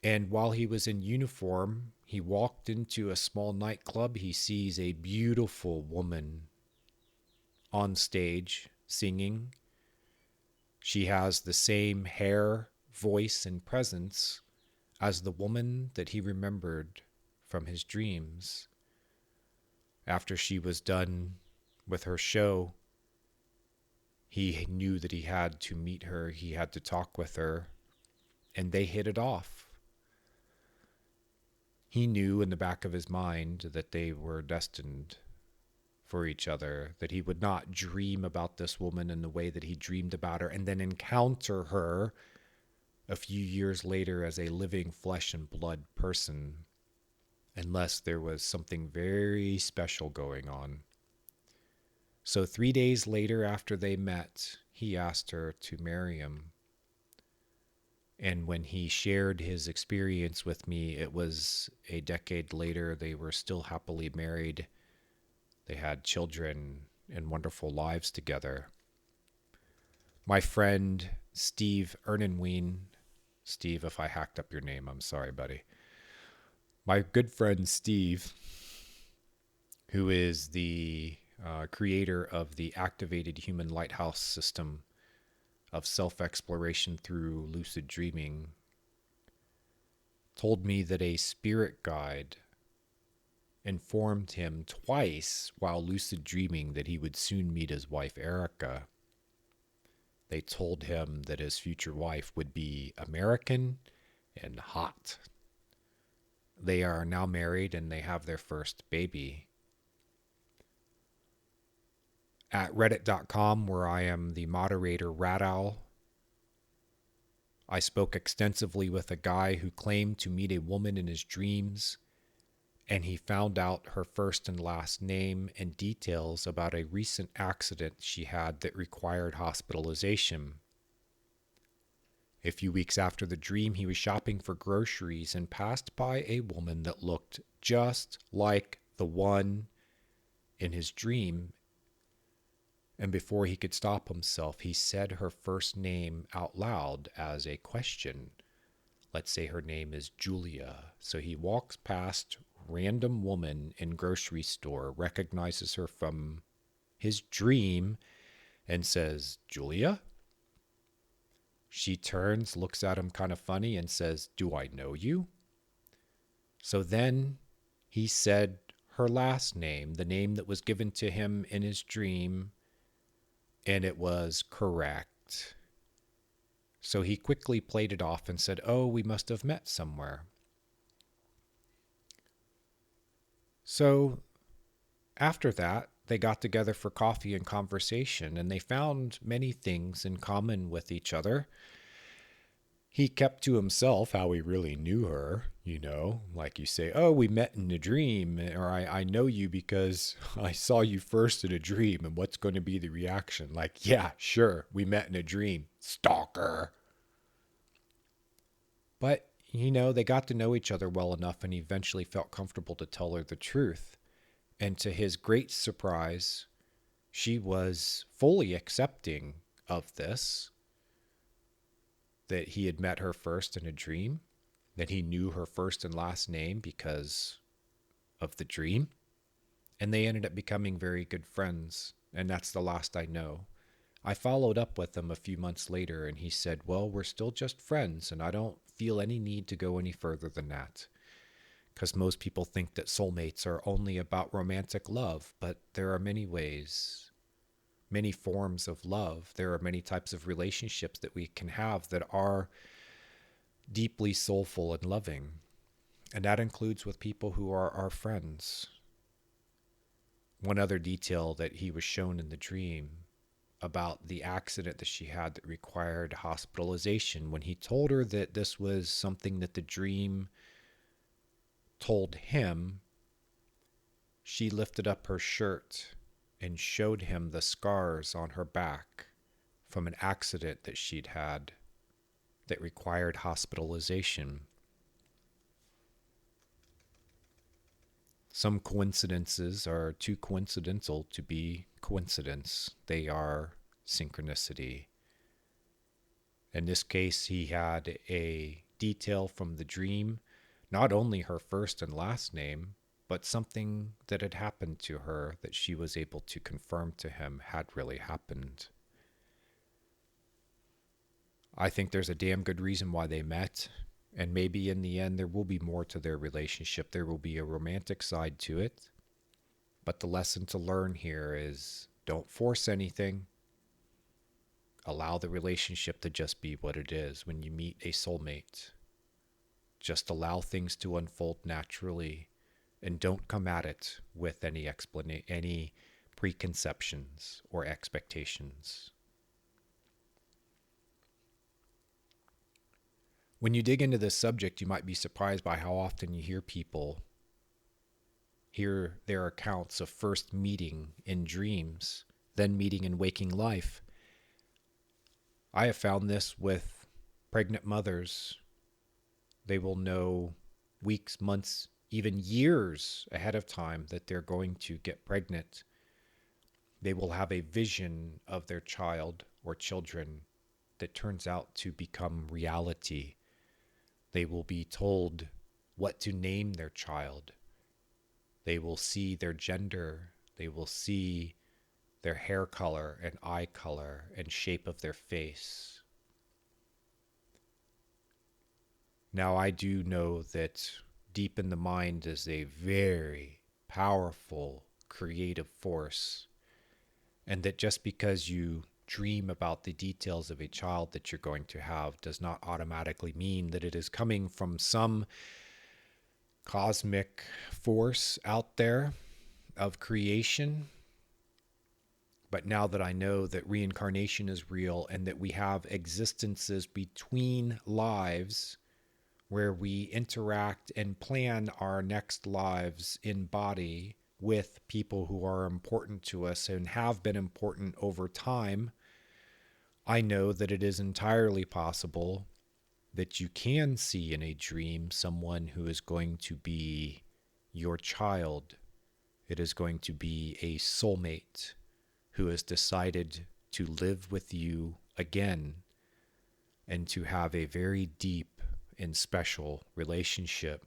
And while he was in uniform, he walked into a small nightclub. He sees a beautiful woman on stage singing. She has the same hair, voice, and presence as the woman that he remembered from his dreams. After she was done with her show, he knew that he had to meet her, he had to talk with her, and they hit it off. He knew in the back of his mind that they were destined for each other, that he would not dream about this woman in the way that he dreamed about her and then encounter her a few years later as a living flesh and blood person. unless there was something very special going on. So 3 days later, after they met, he asked her to marry him. And when he shared his experience with me, it was a decade later. They were still happily married. They had children and wonderful lives together. My friend Steve Ernenwein, Steve, if I hacked up your name, I'm sorry, buddy. My good friend Steve, who is the creator of the Activated Human Lighthouse system of self-exploration through lucid dreaming, told me that a spirit guide informed him twice while lucid dreaming that he would soon meet his wife Erica. They told him that his future wife would be American and hot. They are now married and they have their first baby. At reddit.com, where I am the moderator, Radow, I spoke extensively with a guy who claimed to meet a woman in his dreams, and he found out her first and last name and details about a recent accident she had that required hospitalization. A few weeks after the dream, he was shopping for groceries and passed by a woman that looked just like the one in his dream. And before he could stop himself, he said her first name out loud as a question. Let's say her name is Julia. So he walks past random woman in grocery store, recognizes her from his dream, and says, Julia? She turns, looks at him kind of funny, and says, do I know you? So then he said her last name, the name that was given to him in his dream, and it was correct. So he quickly played it off and said, oh, we must have met somewhere. So after that, they got together for coffee and conversation, and they found many things in common with each other. He kept to himself how he really knew her, like you say, oh, we met in a dream, or I know you because I saw you first in a dream, and what's going to be the reaction? Like, yeah, sure, we met in a dream, stalker. But, they got to know each other well enough, and he eventually felt comfortable to tell her the truth. And to his great surprise, she was fully accepting of this, that he had met her first in a dream, that he knew her first and last name because of the dream. And they ended up becoming very good friends. And that's the last I know. I followed up with him a few months later, and he said, well, we're still just friends, and I don't feel any need to go any further than that. Because most people think that soulmates are only about romantic love, but there are many ways, many forms of love. There are many types of relationships that we can have that are deeply soulful and loving. And that includes with people who are our friends. One other detail that he was shown in the dream about the accident that she had that required hospitalization, when he told her that this was something that the dream told him, she lifted up her shirt and showed him the scars on her back from an accident that she'd had that required hospitalization. Some coincidences are too coincidental to be coincidence. They are synchronicity. In this case, he had a detail from the dream, not only her first and last name, but something that had happened to her that she was able to confirm to him had really happened. I think there's a damn good reason why they met, and maybe in the end there will be more to their relationship. There will be a romantic side to it, but the lesson to learn here is don't force anything. Allow the relationship to just be what it is when you meet a soulmate. Just allow things to unfold naturally, and don't come at it with any preconceptions or expectations. When you dig into this subject, you might be surprised by how often you hear people hear their accounts of first meeting in dreams, then meeting in waking life. I have found this with pregnant mothers. They will know weeks, months, even years ahead of time that they're going to get pregnant. They will have a vision of their child or children that turns out to become reality. They will be told what to name their child. They will see their gender. They will see their hair color and eye color and shape of their face. Now, I do know that deep in the mind is a very powerful creative force, and that just because you dream about the details of a child that you're going to have does not automatically mean that it is coming from some cosmic force out there of creation. But now that I know that reincarnation is real and that we have existences between lives where we interact and plan our next lives in body with people who are important to us and have been important over time, I know that it is entirely possible that you can see in a dream someone who is going to be your child. It is going to be a soulmate who has decided to live with you again and to have a very deep and special relationship.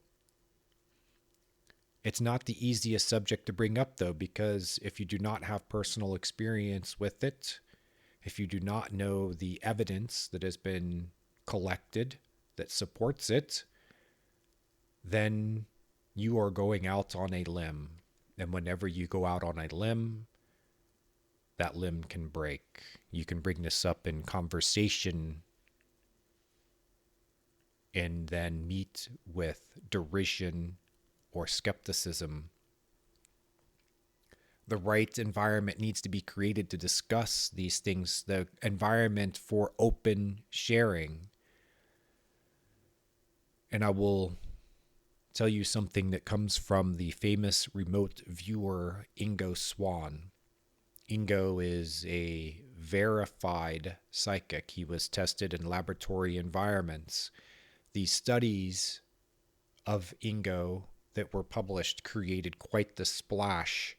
It's not the easiest subject to bring up, though, because if you do not have personal experience with it, if you do not know the evidence that has been collected that supports it, then you are going out on a limb. And whenever you go out on a limb, that limb can break. You can bring this up in conversation and then meet with derision or skepticism. The right environment needs to be created to discuss these things, the environment for open sharing. And I will tell you something that comes from the famous remote viewer Ingo Swann. Ingo is a verified psychic. He was tested in laboratory environments. The studies of Ingo that were published created quite the splash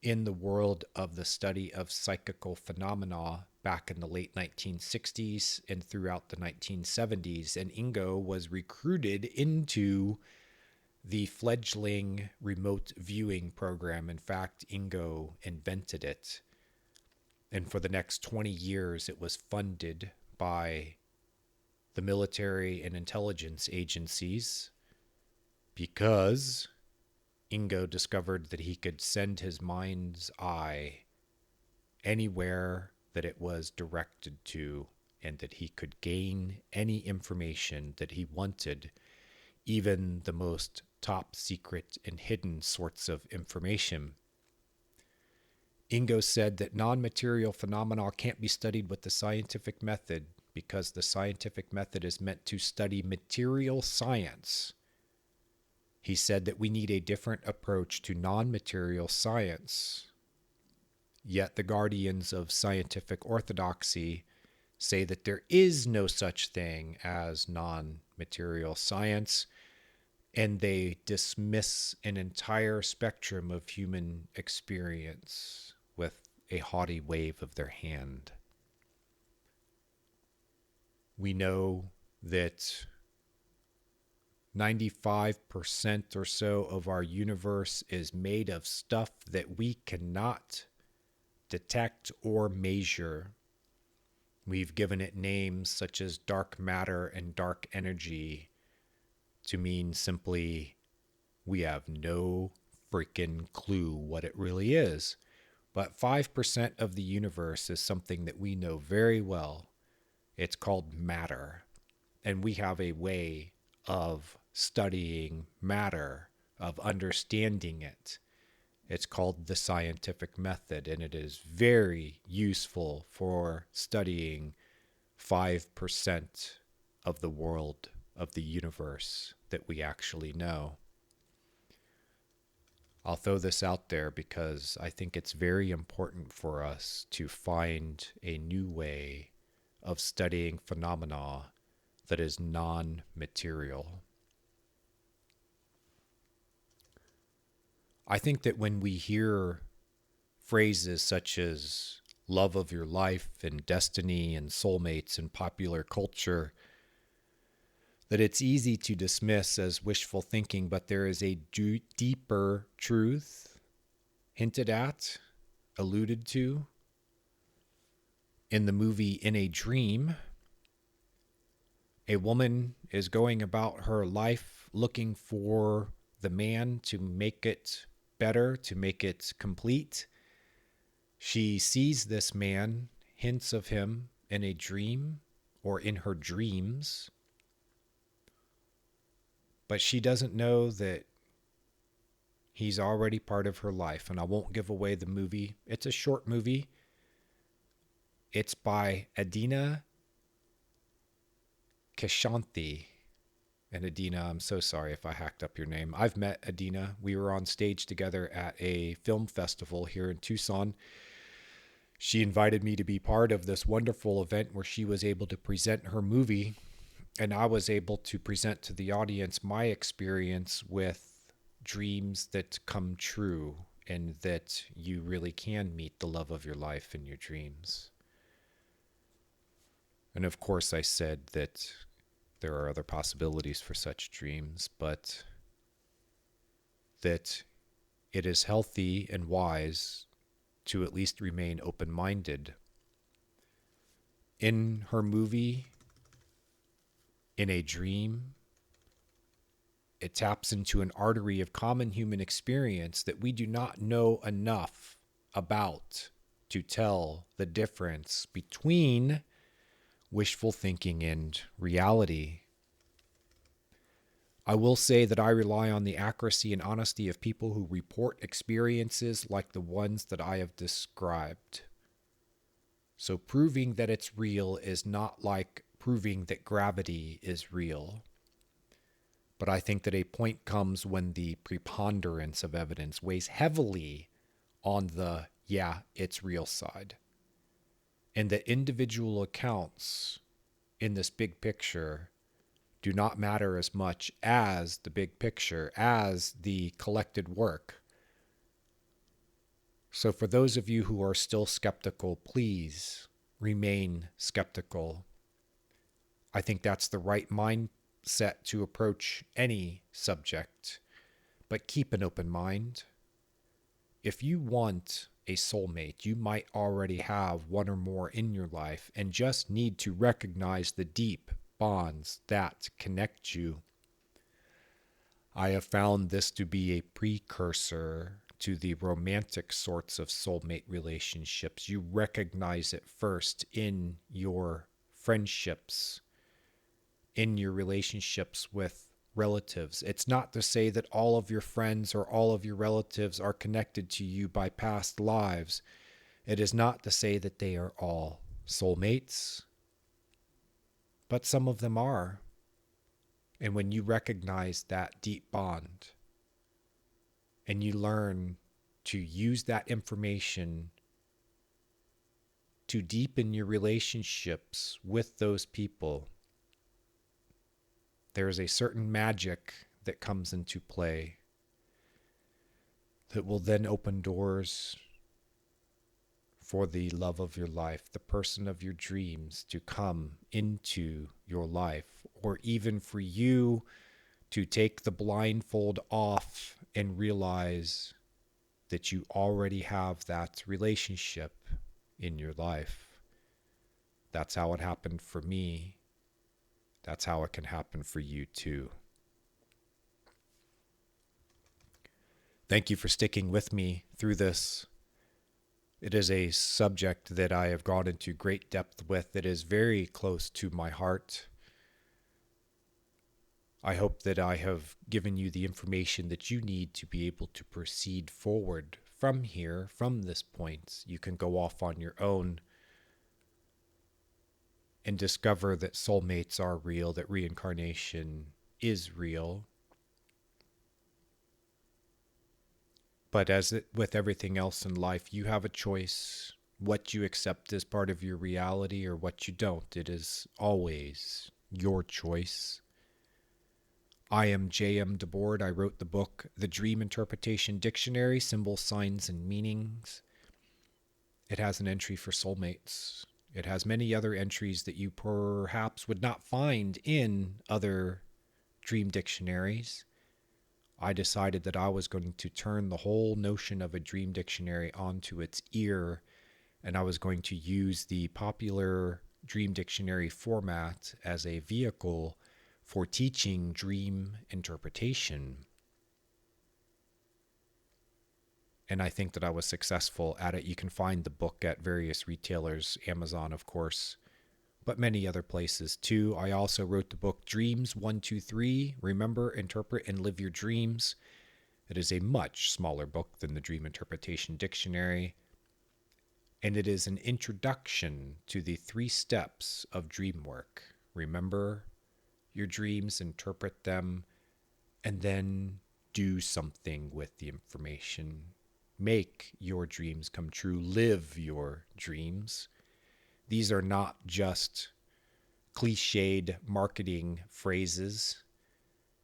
in the world of the study of psychical phenomena back in the late 1960s and throughout the 1970s. And Ingo was recruited into the fledgling remote viewing program. In fact, Ingo invented it. And for the next 20 years, it was funded by the military and intelligence agencies because Ingo discovered that he could send his mind's eye anywhere that it was directed to, and that he could gain any information that he wanted, even the most top secret and hidden sorts of information. Ingo said that non-material phenomena can't be studied with the scientific method because the scientific method is meant to study material science. He said that we need a different approach to non-material science. Yet the guardians of scientific orthodoxy say that there is no such thing as non-material science, and they dismiss an entire spectrum of human experience with a haughty wave of their hand. We know that 95% or so of our universe is made of stuff that we cannot detect or measure. We've given it names such as dark matter and dark energy to mean simply we have no freaking clue what it really is. But 5% of the universe is something that we know very well. It's called matter. And we have a way of studying matter, of understanding it. It's called the scientific method, and it is very useful for studying 5% of the world, of the universe that we actually know. I'll throw this out there because I think it's very important for us to find a new way of studying phenomena that is non-material. I think that when we hear phrases such as love of your life and destiny and soulmates in popular culture, that it's easy to dismiss as wishful thinking, but there is a deeper truth hinted at, alluded to in the movie In a Dream. A woman is going about her life looking for the man to make it better, to make it complete. She sees this man, hints of him in a dream or in her dreams, but she doesn't know that he's already part of her life. And I won't give away the movie. It's a short movie. It's by Adina Keshanti. And Adina, I'm so sorry if I hacked up your name. I've met Adina. We were on stage together at a film festival here in Tucson. She invited me to be part of this wonderful event where she was able to present her movie, and I was able to present to the audience my experience with dreams that come true and that you really can meet the love of your life in your dreams. And of course, I said that there are other possibilities for such dreams, but that it is healthy and wise to at least remain open-minded. In her movie, In a Dream, it taps into an artery of common human experience that we do not know enough about to tell the difference between wishful thinking and reality. I will say that I rely on the accuracy and honesty of people who report experiences like the ones that I have described. So proving that it's real is not like proving that gravity is real. But I think that a point comes when the preponderance of evidence weighs heavily on the, yeah, it's real side. And that individual accounts in this big picture do not matter as much as the big picture, as the collected work. So for those of you who are still skeptical, please remain skeptical. I think that's the right mindset to approach any subject, but keep an open mind. If you want a soulmate, you might already have one or more in your life and just need to recognize the deep bonds that connect you. I have found this to be a precursor to the romantic sorts of soulmate relationships. You recognize it first in your friendships, in your relationships with relatives. It's not to say that all of your friends or all of your relatives are connected to you by past lives. It is not to say that they are all soulmates, but some of them are. And when you recognize that deep bond and you learn to use that information to deepen your relationships with those people, there is a certain magic that comes into play that will then open doors for the love of your life, the person of your dreams to come into your life, or even for you to take the blindfold off and realize that you already have that relationship in your life. That's how it happened for me. That's how it can happen for you too. Thank you for sticking with me through this. It is a subject that I have gone into great depth with that is very close to my heart. I hope that I have given you the information that you need to be able to proceed forward from here, from this point. You can go off on your own and discover that soulmates are real, that reincarnation is real. But with everything else in life, you have a choice what you accept as part of your reality or what you don't. It is always your choice. I am J.M. DeBoard. I wrote the book, The Dream Interpretation Dictionary, Symbols, Signs, and Meanings. It has an entry for soulmates. It has many other entries that you perhaps would not find in other dream dictionaries. I decided that I was going to turn the whole notion of a dream dictionary onto its ear, and I was going to use the popular dream dictionary format as a vehicle for teaching dream interpretation. And I think that I was successful at it. You can find the book at various retailers, Amazon, of course, but many other places too. I also wrote the book Dreams 123, Remember, Interpret, and Live Your Dreams. It is a much smaller book than the Dream Interpretation Dictionary, and it is an introduction to the 3 steps of dream work. Remember your dreams, interpret them, and then do something with the information. Make your dreams come true. Live your dreams. These are not just cliched marketing phrases.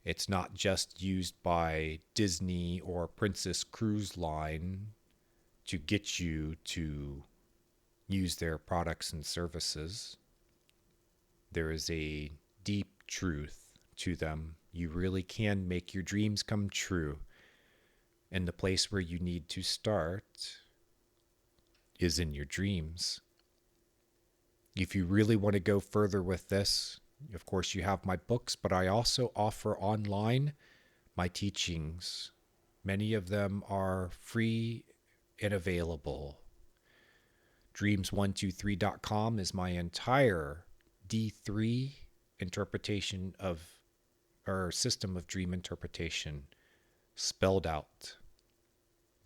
It's not just used by Disney or Princess Cruise Line to get you to use their products and services. There is a deep truth to them. You really can make your dreams come true. And the place where you need to start is in your dreams. If you really want to go further with this, of course, you have my books, but I also offer online my teachings. Many of them are free and available. Dreams123.com is my entire D3 interpretation of, or system of dream interpretation spelled out.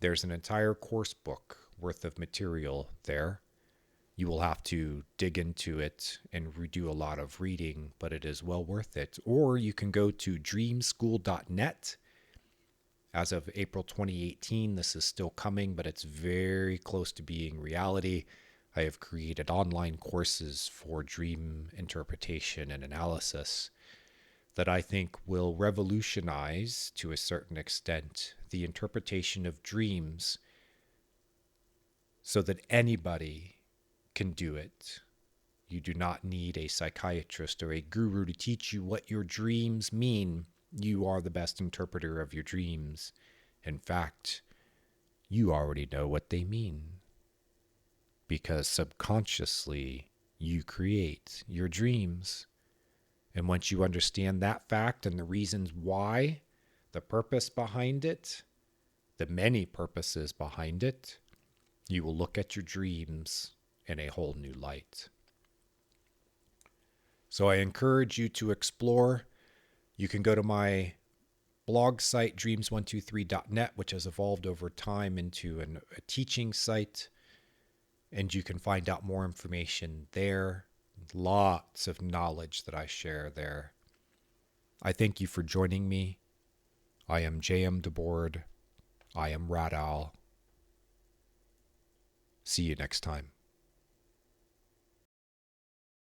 There's an entire course book worth of material there. You will have to dig into it and do a lot of reading, but it is well worth it. Or you can go to dreamschool.net. As of April 2018, this is still coming, but it's very close to being reality. I have created online courses for dream interpretation and analysis that I think will revolutionize, to a certain extent, the interpretation of dreams so that anybody can do it. You do not need a psychiatrist or a guru to teach you what your dreams mean. You are the best interpreter of your dreams. In fact, you already know what they mean, because subconsciously you create your dreams. And once you understand that fact and the reasons why, the purpose behind it, the many purposes behind it, you will look at your dreams in a whole new light. So I encourage you to explore. You can go to my blog site, dreams123.net, which has evolved over time into a teaching site, and you can find out more information there. Lots of knowledge that I share there. I thank you for joining me. I am J.M. DeBoard. I am Rat Owl. See you next time.